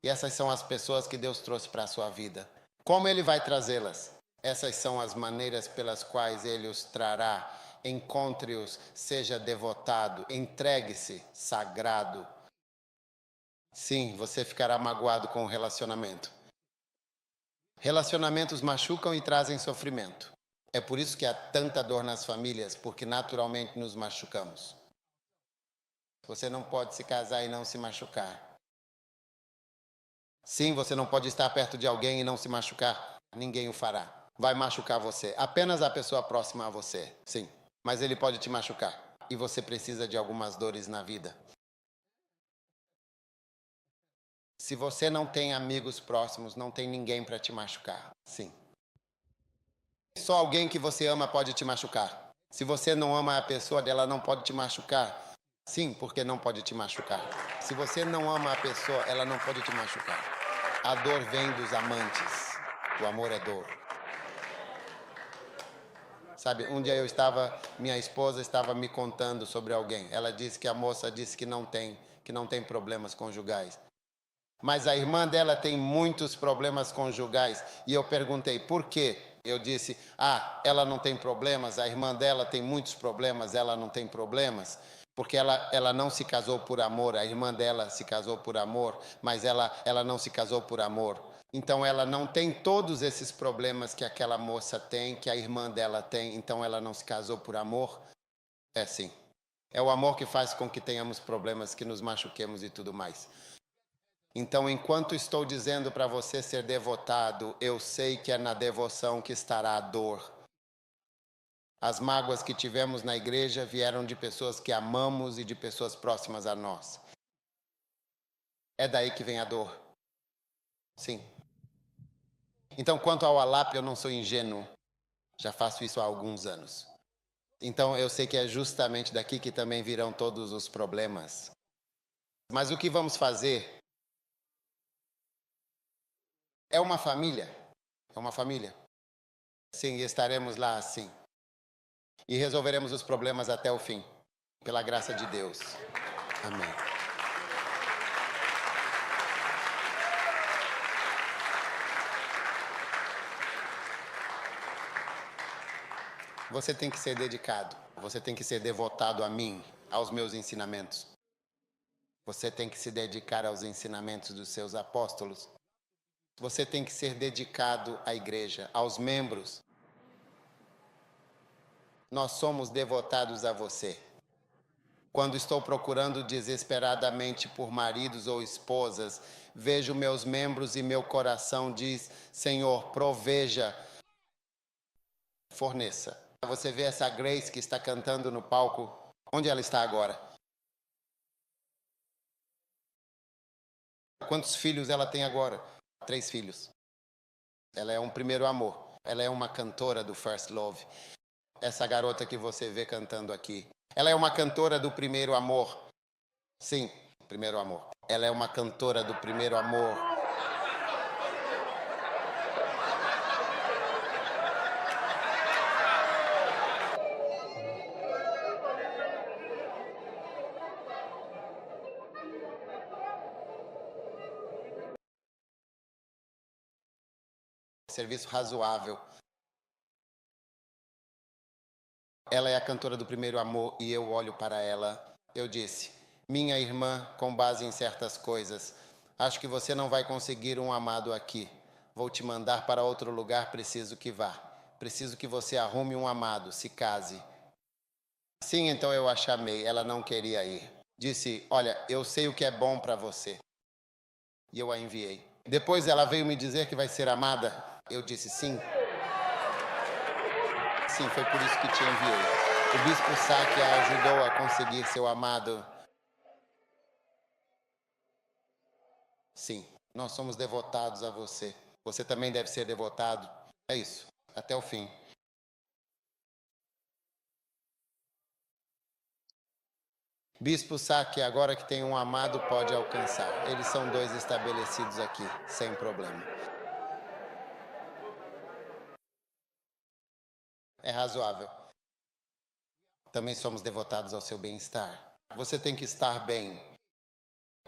E essas são as pessoas que Deus trouxe para a sua vida. Como Ele vai trazê-las? Essas são as maneiras pelas quais Ele os trará. Encontre-os, seja devotado, entregue-se, sagrado. Sim, você ficará magoado com o relacionamento. Relacionamentos machucam e trazem sofrimento. É por isso que há tanta dor nas famílias, porque naturalmente nos machucamos. Você não pode se casar e não se machucar. Sim, você não pode estar perto de alguém e não se machucar. Ninguém o fará. Vai machucar você. Apenas a pessoa próxima a você. Sim, mas ele pode te machucar. E você precisa de algumas dores na vida. Se você não tem amigos próximos, não tem ninguém para te machucar. Sim. Só alguém que você ama pode te machucar. Se você não ama a pessoa, ela não pode te machucar. Sim, porque não pode te machucar. Se você não ama a pessoa, ela não pode te machucar. A dor vem dos amantes. O amor é dor. Sabe, um dia minha esposa estava me contando sobre alguém. Ela disse que a moça disse que não tem problemas conjugais. Mas a irmã dela tem muitos problemas conjugais. E eu perguntei, por quê? Eu disse, ela não tem problemas, a irmã dela tem muitos problemas, ela não tem problemas. Porque ela não se casou por amor, a irmã dela se casou por amor, mas ela não se casou por amor. Então ela não tem todos esses problemas que aquela moça tem, que a irmã dela tem, então ela não se casou por amor? É sim. É o amor que faz com que tenhamos problemas, que nos machuquemos e tudo mais. Então, enquanto estou dizendo para você ser devotado, eu sei que é na devoção que estará a dor. As mágoas que tivemos na igreja vieram de pessoas que amamos e de pessoas próximas a nós. É daí que vem a dor. Sim. Então, quanto ao Alap, eu não sou ingênuo. Já faço isso há alguns anos. Então, eu sei que é justamente daqui que também virão todos os problemas. Mas o que vamos fazer? É uma família. É uma família. Sim, estaremos lá assim. E resolveremos os problemas até o fim. Pela graça de Deus. Amém. Você tem que ser dedicado. Você tem que ser devotado a mim, aos meus ensinamentos. Você tem que se dedicar aos ensinamentos dos seus apóstolos. Você tem que ser dedicado à igreja, aos membros. Nós somos devotados a você. Quando estou procurando desesperadamente por maridos ou esposas, vejo meus membros e meu coração diz, Senhor, proveja, forneça. Você vê essa Grace que está cantando no palco, onde ela está agora? Quantos filhos ela tem agora? 3 filhos. Ela é um primeiro amor. Ela é uma cantora do First Love. Essa garota que você vê cantando aqui. Ela é uma cantora do primeiro amor. Sim, primeiro amor. Ela é uma cantora do primeiro amor. Serviço razoável. Ela é a cantora do primeiro amor e eu olho para ela. Eu disse, minha irmã, com base em certas coisas, acho que você não vai conseguir um amado aqui. Vou te mandar para outro lugar, preciso que vá. Preciso que você arrume um amado, se case. Sim, então eu a chamei, ela não queria ir. Disse, olha, eu sei o que é bom para você. E eu a enviei. Depois ela veio me dizer que vai ser amada. Eu disse, sim. Sim, foi por isso que te enviei. O Bispo Saki a ajudou a conseguir seu amado. Sim, nós somos devotados a você. Você também deve ser devotado. É isso, até o fim. Bispo Saque, agora que tem um amado, pode alcançar. Eles são dois estabelecidos aqui, sem problema. É razoável. Também somos devotados ao seu bem-estar. Você tem que estar bem.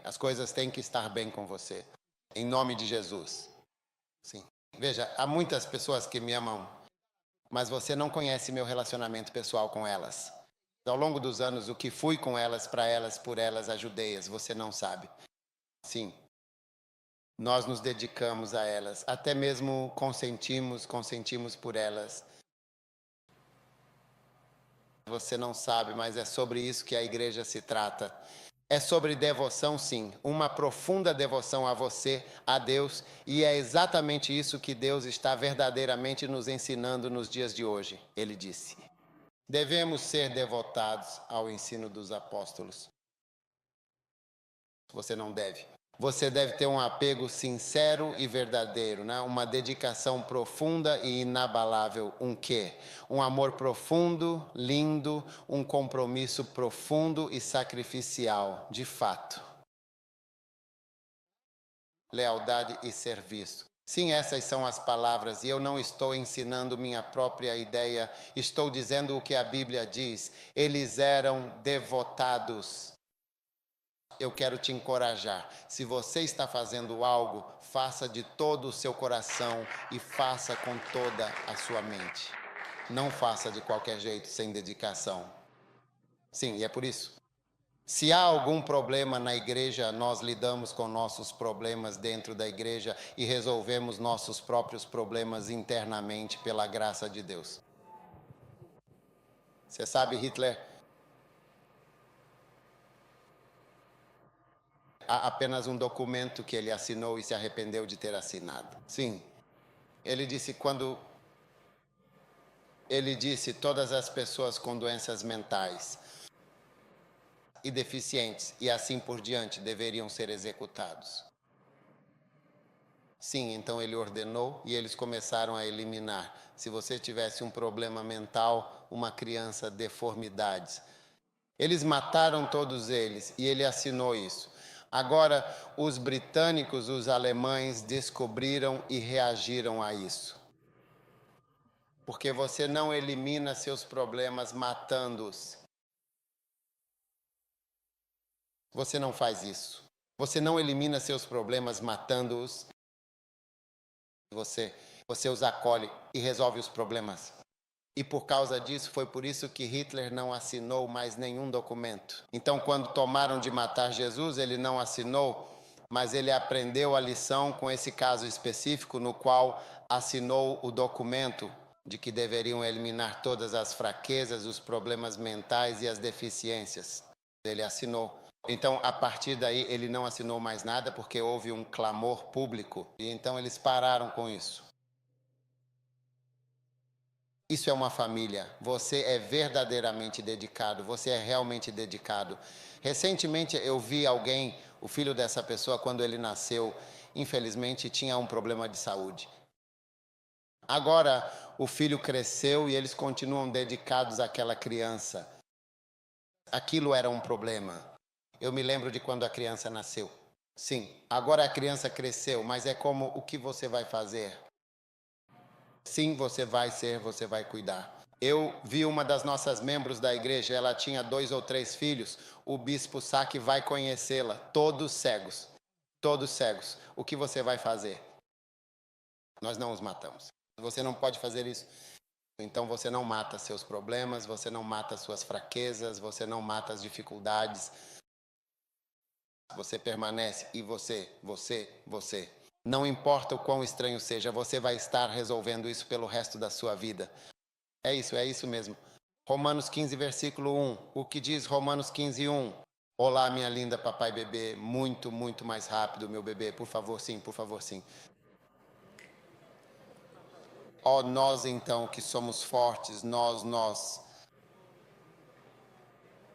As coisas têm que estar bem com você. Em nome de Jesus. Sim. Veja, há muitas pessoas que me amam, mas você não conhece meu relacionamento pessoal com elas. Ao longo dos anos, o que fui com elas, para elas, por elas, ajudei-as, você não sabe. Sim. Nós nos dedicamos a elas, até mesmo consentimos por elas. Você não sabe, mas é sobre isso que a igreja se trata. É sobre devoção, sim, uma profunda devoção a você, a Deus, e é exatamente isso que Deus está verdadeiramente nos ensinando nos dias de hoje. Ele disse: devemos ser devotados ao ensino dos apóstolos. Você não deve. Você deve ter um apego sincero e verdadeiro, né? Uma dedicação profunda e inabalável. Um quê? Um amor profundo, lindo, um compromisso profundo e sacrificial, de fato. Lealdade e serviço. Sim, essas são as palavras, e eu não estou ensinando minha própria ideia, estou dizendo o que a Bíblia diz. Eles eram devotados. Eu quero te encorajar. Se você está fazendo algo, faça de todo o seu coração e faça com toda a sua mente. Não faça de qualquer jeito, sem dedicação. Sim, e é por isso. Se há algum problema na igreja, nós lidamos com nossos problemas dentro da igreja e resolvemos nossos próprios problemas internamente pela graça de Deus. Você sabe, Hitler, há apenas um documento que ele assinou e se arrependeu de ter assinado. Sim, ele disse todas as pessoas com doenças mentais e deficientes e assim por diante deveriam ser executados. Sim, então ele ordenou e eles começaram a eliminar. Se você tivesse um problema mental, uma criança, deformidades. Eles mataram todos eles e ele assinou isso. Agora, os britânicos, os alemães descobriram e reagiram a isso. Porque você não elimina seus problemas matando-os. Você não faz isso. Você não elimina seus problemas matando-os. Você os acolhe e resolve os problemas. E por causa disso, foi por isso que Hitler não assinou mais nenhum documento. Então, quando tomaram de matar Jesus, ele não assinou, mas ele aprendeu a lição com esse caso específico, no qual assinou o documento de que deveriam eliminar todas as fraquezas, os problemas mentais e as deficiências. Ele assinou. Então, a partir daí, ele não assinou mais nada, porque houve um clamor público. E então eles pararam com isso. Isso é uma família. Você é verdadeiramente dedicado. Você é realmente dedicado. Recentemente eu vi alguém, o filho dessa pessoa, quando ele nasceu, infelizmente tinha um problema de saúde. Agora o filho cresceu e eles continuam dedicados àquela criança. Aquilo era um problema. Eu me lembro de quando a criança nasceu. Sim, agora a criança cresceu, mas é como o que você vai fazer? Sim, você vai cuidar. Eu vi uma das nossas membros da igreja, ela tinha 2 ou 3 filhos, o bispo Saque vai conhecê-la, todos cegos. Todos cegos. O que você vai fazer? Nós não os matamos. Você não pode fazer isso. Então você não mata seus problemas, você não mata suas fraquezas, você não mata as dificuldades. Você permanece e você. Não importa o quão estranho seja, você vai estar resolvendo isso pelo resto da sua vida. É isso mesmo. Romanos 15, versículo 1. O que diz Romanos 15, 1? Olá, minha linda papai bebê. Muito, muito mais rápido, meu bebê. Por favor, sim, por favor, sim. Ó, nós então que somos fortes, nós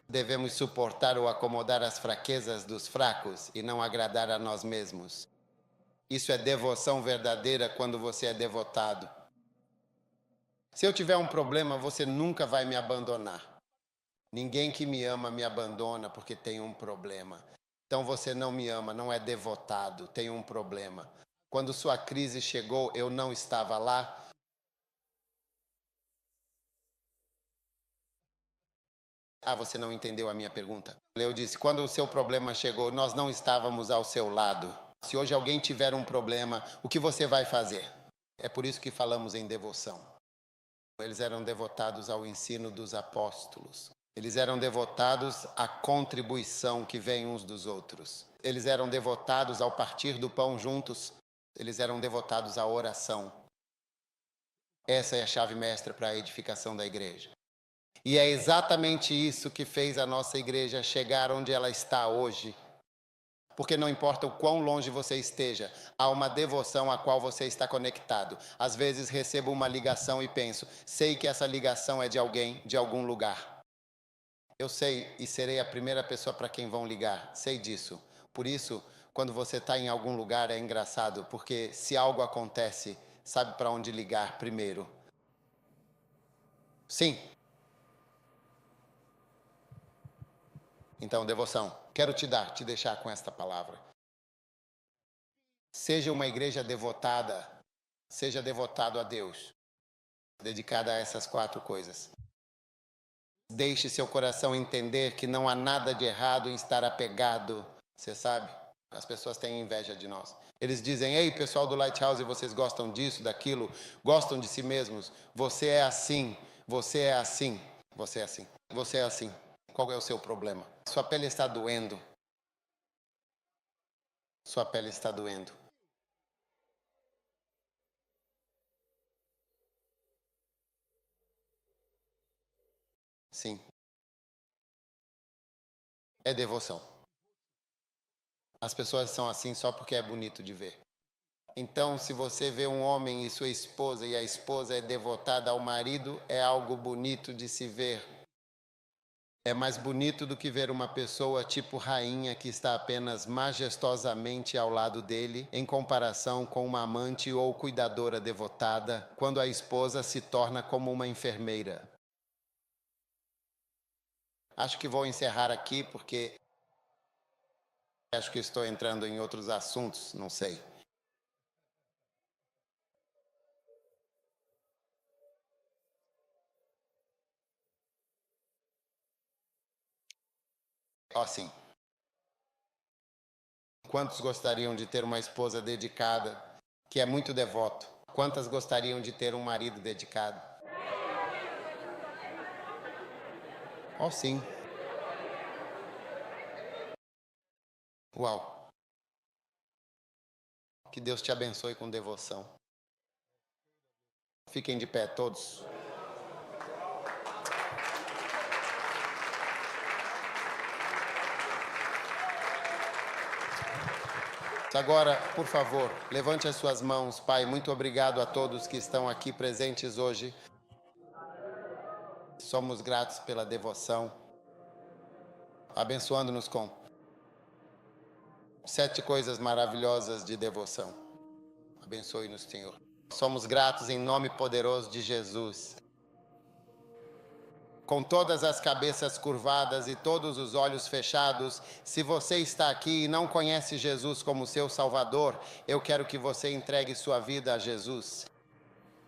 devemos suportar ou acomodar as fraquezas dos fracos e não agradar a nós mesmos. Isso é devoção verdadeira quando você é devotado. Se eu tiver um problema, você nunca vai me abandonar. Ninguém que me ama me abandona porque tem um problema. Então você não me ama, não é devotado, tem um problema. Quando sua crise chegou, eu não estava lá. Ah, você não entendeu a minha pergunta. Eu disse, quando o seu problema chegou, nós não estávamos ao seu lado. Se hoje alguém tiver um problema, o que você vai fazer? É por isso que falamos em devoção. Eles eram devotados ao ensino dos apóstolos. Eles eram devotados à contribuição que vem uns dos outros. Eles eram devotados ao partir do pão juntos. Eles eram devotados à oração. Essa é a chave mestra para a edificação da igreja. E é exatamente isso que fez a nossa igreja chegar onde ela está hoje. Porque não importa o quão longe você esteja, há uma devoção a qual você está conectado. Às vezes recebo uma ligação e penso, sei que essa ligação é de alguém, de algum lugar. Eu sei e serei a primeira pessoa para quem vão ligar, sei disso. Por isso, quando você está em algum lugar é engraçado, porque se algo acontece, sabe para onde ligar primeiro. Sim. Então, devoção. Quero te deixar com esta palavra. Seja uma igreja devotada, seja devotado a Deus, dedicada a essas 4 coisas. Deixe seu coração entender que não há nada de errado em estar apegado. Você sabe, as pessoas têm inveja de nós. Eles dizem, ei, pessoal do Lighthouse, vocês gostam disso, daquilo, gostam de si mesmos. Você é assim, você é assim, você é assim, você é assim. Qual é o seu problema? Sua pele está doendo. Sua pele está doendo. Sim. É devoção. As pessoas são assim só porque é bonito de ver. Então, se você vê um homem e sua esposa, e a esposa é devotada ao marido, é algo bonito de se ver. É mais bonito do que ver uma pessoa tipo rainha que está apenas majestosamente ao lado dele, em comparação com uma amante ou cuidadora devotada, quando a esposa se torna como uma enfermeira. Acho que vou encerrar aqui porque acho que estou entrando em outros assuntos, não sei. Sim. Quantos gostariam de ter uma esposa dedicada, que é muito devoto? Quantas gostariam de ter um marido dedicado? Sim. Uau. Que Deus te abençoe com devoção. Fiquem de pé todos. Agora, por favor, levante as suas mãos. Pai, muito obrigado a todos que estão aqui presentes hoje. Somos gratos pela devoção, abençoando-nos com 7 coisas maravilhosas de devoção. Abençoe-nos, Senhor. Somos gratos em nome poderoso de Jesus. Com todas as cabeças curvadas e todos os olhos fechados, se você está aqui e não conhece Jesus como seu Salvador, eu quero que você entregue sua vida a Jesus.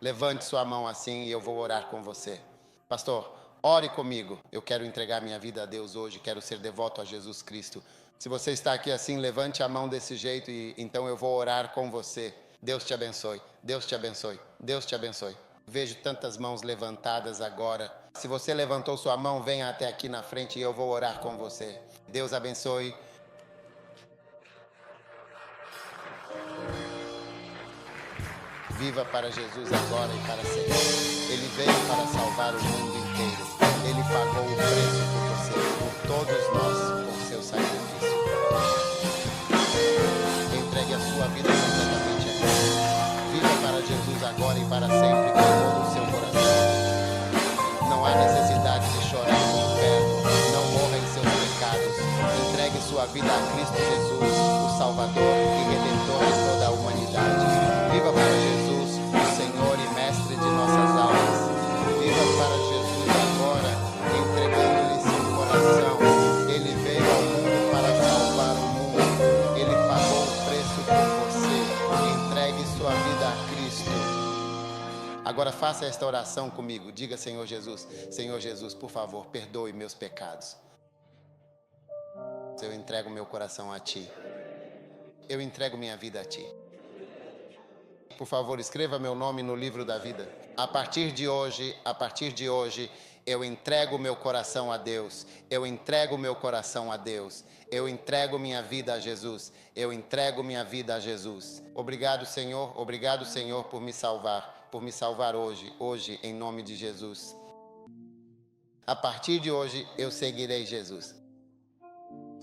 Levante sua mão assim e eu vou orar com você. Pastor, ore comigo. Eu quero entregar minha vida a Deus hoje, quero ser devoto a Jesus Cristo. Se você está aqui assim, levante a mão desse jeito e então eu vou orar com você. Deus te abençoe, Deus te abençoe, Deus te abençoe. Vejo tantas mãos levantadas agora. Se você levantou sua mão, venha até aqui na frente e eu vou orar com você. Deus abençoe. Viva para Jesus agora e para sempre. Ele veio para salvar o mundo inteiro. Ele pagou o preço por você, por todos nós, por seu sacrifício. Entregue a sua vida completamente a Deus. Viva para Jesus agora e para sempre com todo o seu coração. Não há necessidade de chorar no inferno. Não morra em seus pecados. Entregue sua vida a Cristo Jesus, o Salvador e Redentor de toda a humanidade. Viva para Jesus, o Senhor e Mestre de nossas almas. Viva para Jesus agora, entregando-lhe sua vida a Cristo. Agora faça esta oração comigo. Diga: Senhor Jesus, por favor, perdoe meus pecados. Eu entrego meu coração a Ti. Eu entrego minha vida a Ti. Por favor, escreva meu nome no livro da vida. A partir de hoje, eu entrego meu coração a Deus. Eu entrego meu coração a Deus. Eu entrego minha vida a Jesus. Eu entrego minha vida a Jesus. Obrigado, Senhor, por me salvar hoje, em nome de Jesus. A partir de hoje, eu seguirei Jesus.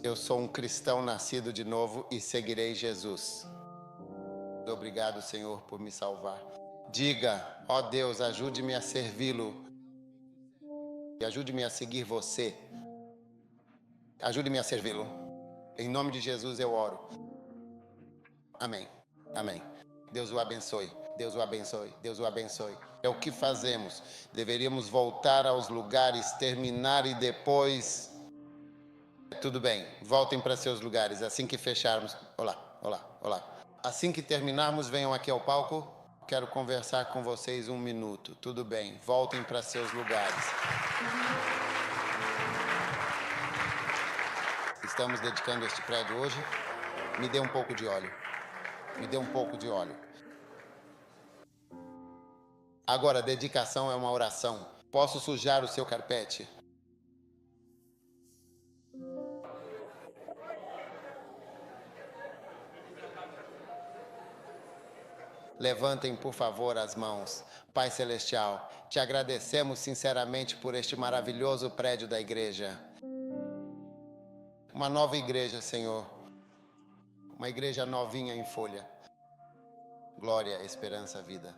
Eu sou um cristão nascido de novo e seguirei Jesus. Obrigado, Senhor, por me salvar. Diga: ó Deus, ajude-me a servi-lo. E ajude-me a seguir você. Ajude-me a servi-lo. Em nome de Jesus eu oro. Amém. Amém. Deus o abençoe. Deus o abençoe. Deus o abençoe. É o que fazemos. Deveríamos voltar aos lugares, terminar e depois... Tudo bem. Voltem para seus lugares. Assim que fecharmos... Olá. Assim que terminarmos, venham aqui ao palco. Quero conversar com vocês 1 minuto. Tudo bem. Voltem para seus lugares. Estamos dedicando este prédio hoje. Me dê um pouco de óleo. Agora, dedicação é uma oração. Posso sujar o seu carpete? Levantem, por favor, as mãos. Pai Celestial, te agradecemos sinceramente por este maravilhoso prédio da igreja. Uma nova igreja, Senhor. Uma igreja novinha em folha. Glória, esperança, vida.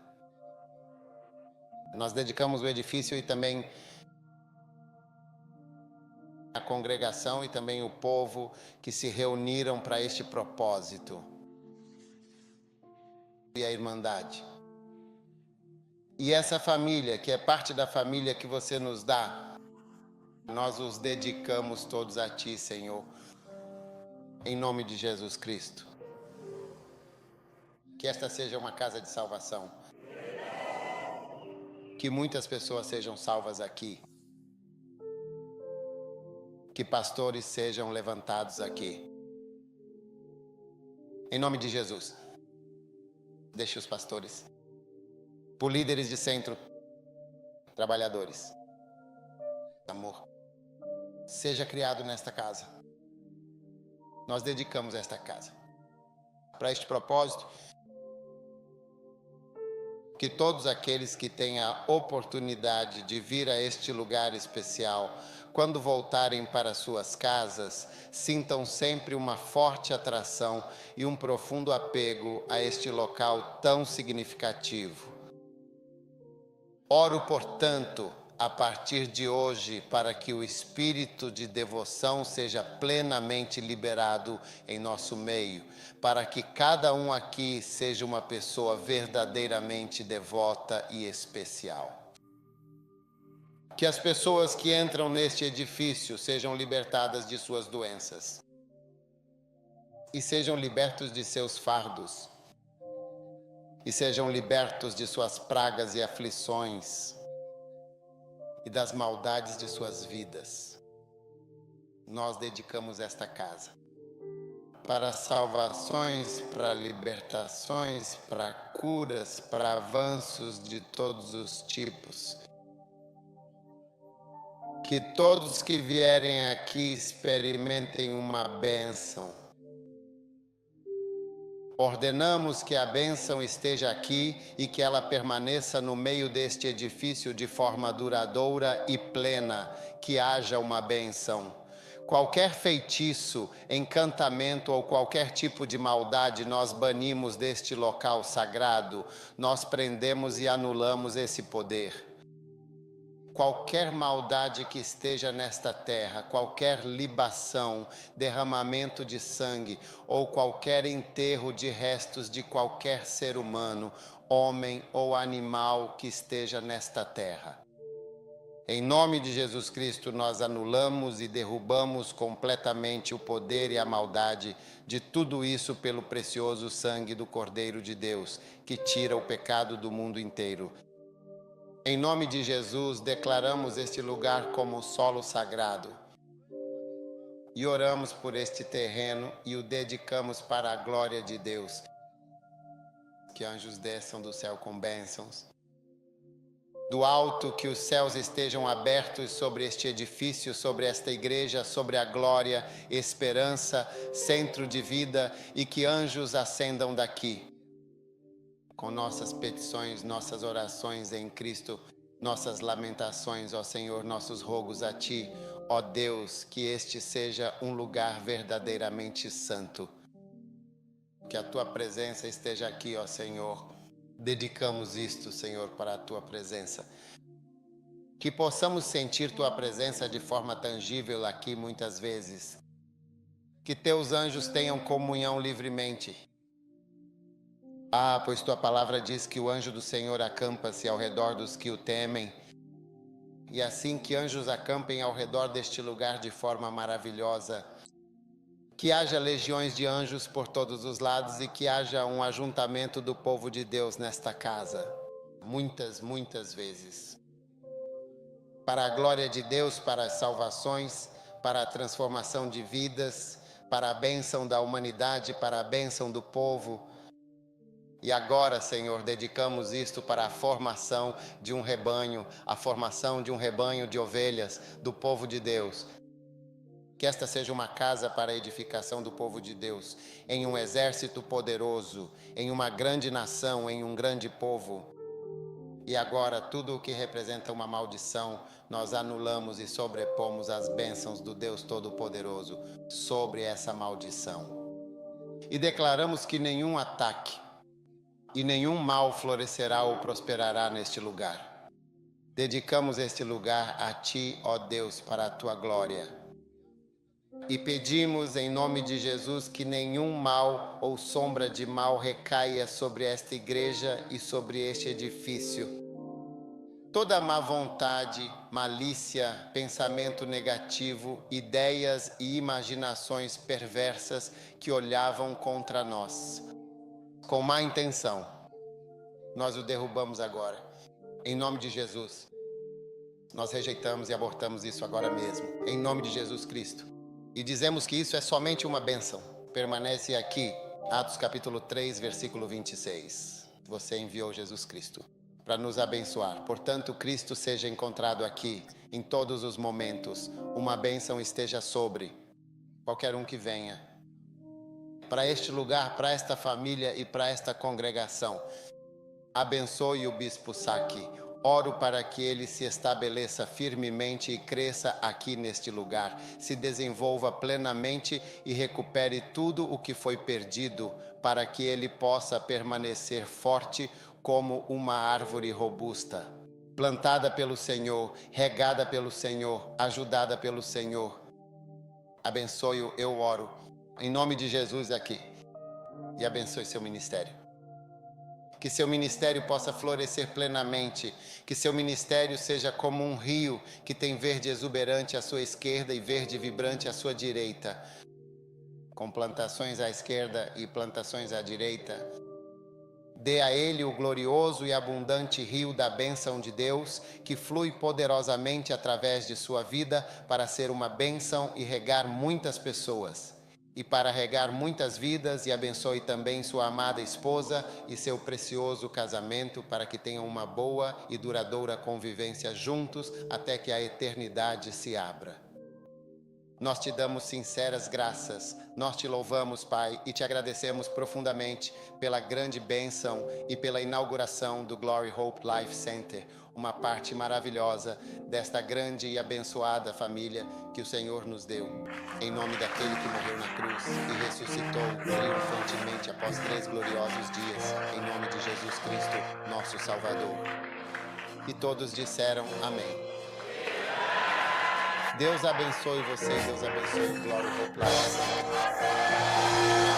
Nós dedicamos o edifício e também a congregação e também o povo que se reuniram para este propósito. E a irmandade. E essa família, que é parte da família que você nos dá, nós os dedicamos todos a Ti, Senhor, em nome de Jesus Cristo. Que esta seja uma casa de salvação. Que muitas pessoas sejam salvas aqui. Que pastores sejam levantados aqui. Em nome de Jesus. Deixe os pastores, por líderes de centro, trabalhadores. Amor, seja criado nesta casa. Nós dedicamos esta casa para este propósito. Que todos aqueles que têm a oportunidade de vir a este lugar especial, quando voltarem para suas casas, sintam sempre uma forte atração e um profundo apego a este local tão significativo. Oro, portanto, a partir de hoje, para que o espírito de devoção seja plenamente liberado em nosso meio, para que cada um aqui seja uma pessoa verdadeiramente devota e especial. Que as pessoas que entram neste edifício sejam libertadas de suas doenças e sejam libertos de seus fardos e sejam libertos de suas pragas e aflições e das maldades de suas vidas. Nós dedicamos esta casa para salvações, para libertações, para curas, para avanços de todos os tipos. Que todos que vierem aqui experimentem uma bênção. Ordenamos que a bênção esteja aqui e que ela permaneça no meio deste edifício de forma duradoura e plena, que haja uma bênção. Qualquer feitiço, encantamento ou qualquer tipo de maldade nós banimos deste local sagrado, nós prendemos e anulamos esse poder. Qualquer maldade que esteja nesta terra, qualquer libação, derramamento de sangue ou qualquer enterro de restos de qualquer ser humano, homem ou animal que esteja nesta terra, Em nome de Jesus Cristo, nós anulamos e derrubamos completamente o poder e a maldade de tudo isso pelo precioso sangue do Cordeiro de Deus, que tira o pecado do mundo inteiro. Em nome de Jesus, declaramos este lugar como solo sagrado e oramos por este terreno e o dedicamos para a glória de Deus. Que anjos desçam do céu com bênçãos. Do alto, que os céus estejam abertos sobre este edifício, sobre esta igreja, sobre a glória, esperança, centro de vida, e que anjos ascendam daqui com nossas petições, nossas orações em Cristo, nossas lamentações, ó Senhor, nossos rogos a Ti, ó Deus, que este seja um lugar verdadeiramente santo. Que a Tua presença esteja aqui, ó Senhor. Dedicamos isto, Senhor, para a Tua presença. Que possamos sentir Tua presença de forma tangível aqui muitas vezes. Que Teus anjos tenham comunhão livremente. Pois Tua palavra diz que o anjo do Senhor acampa-se ao redor dos que o temem. E assim que anjos acampem ao redor deste lugar de forma maravilhosa, que haja legiões de anjos por todos os lados e que haja um ajuntamento do povo de Deus nesta casa. Muitas vezes. Para a glória de Deus, para as salvações, para a transformação de vidas, para a bênção da humanidade, para a bênção do povo. E agora, Senhor, dedicamos isto para a formação de um rebanho, a formação de um rebanho de ovelhas do povo de Deus. Que esta seja uma casa para a edificação do povo de Deus, em um exército poderoso, em uma grande nação, em um grande povo. E agora, tudo o que representa uma maldição, nós anulamos e sobrepomos as bênçãos do Deus Todo-Poderoso sobre essa maldição. E declaramos que nenhum ataque e nenhum mal florescerá ou prosperará neste lugar. Dedicamos este lugar a Ti, ó Deus, para a Tua glória. E pedimos em nome de Jesus que nenhum mal ou sombra de mal recaia sobre esta igreja e sobre este edifício. Toda má vontade, malícia, pensamento negativo, ideias e imaginações perversas que olhavam contra nós, com má intenção, nós o derrubamos agora. Em nome de Jesus, nós rejeitamos e abortamos isso agora mesmo. Em nome de Jesus Cristo. E dizemos que isso é somente uma bênção. Permanece aqui, Atos capítulo 3, versículo 26. Você enviou Jesus Cristo para nos abençoar. Portanto, Cristo seja encontrado aqui, em todos os momentos. Uma bênção esteja sobre qualquer um que venha para este lugar, para esta família e para esta congregação. Abençoe o Bispo Saki. Oro para que ele se estabeleça firmemente e cresça aqui neste lugar, se desenvolva plenamente e recupere tudo o que foi perdido, para que ele possa permanecer forte como uma árvore robusta, plantada pelo Senhor, regada pelo Senhor, ajudada pelo Senhor. Abençoe-o, eu oro, em nome de Jesus aqui, e abençoe seu ministério. Que seu ministério possa florescer plenamente, que seu ministério seja como um rio que tem verde exuberante à sua esquerda e verde vibrante à sua direita, com plantações à esquerda e plantações à direita. Dê a ele o glorioso e abundante rio da bênção de Deus, que flui poderosamente através de sua vida para ser uma bênção e regar muitas pessoas. E para regar muitas vidas, e abençoe também sua amada esposa e seu precioso casamento, para que tenham uma boa e duradoura convivência juntos até que a eternidade se abra. Nós te damos sinceras graças, nós te louvamos, Pai, e te agradecemos profundamente pela grande bênção e pela inauguração do Glory Hope Life Center, uma parte maravilhosa desta grande e abençoada família que o Senhor nos deu. Em nome daquele que morreu na cruz e ressuscitou triunfantemente após 3 gloriosos dias, em nome de Jesus Cristo, nosso Salvador. E todos disseram amém. Deus abençoe você, Deus abençoe o Glory Hope Life Center.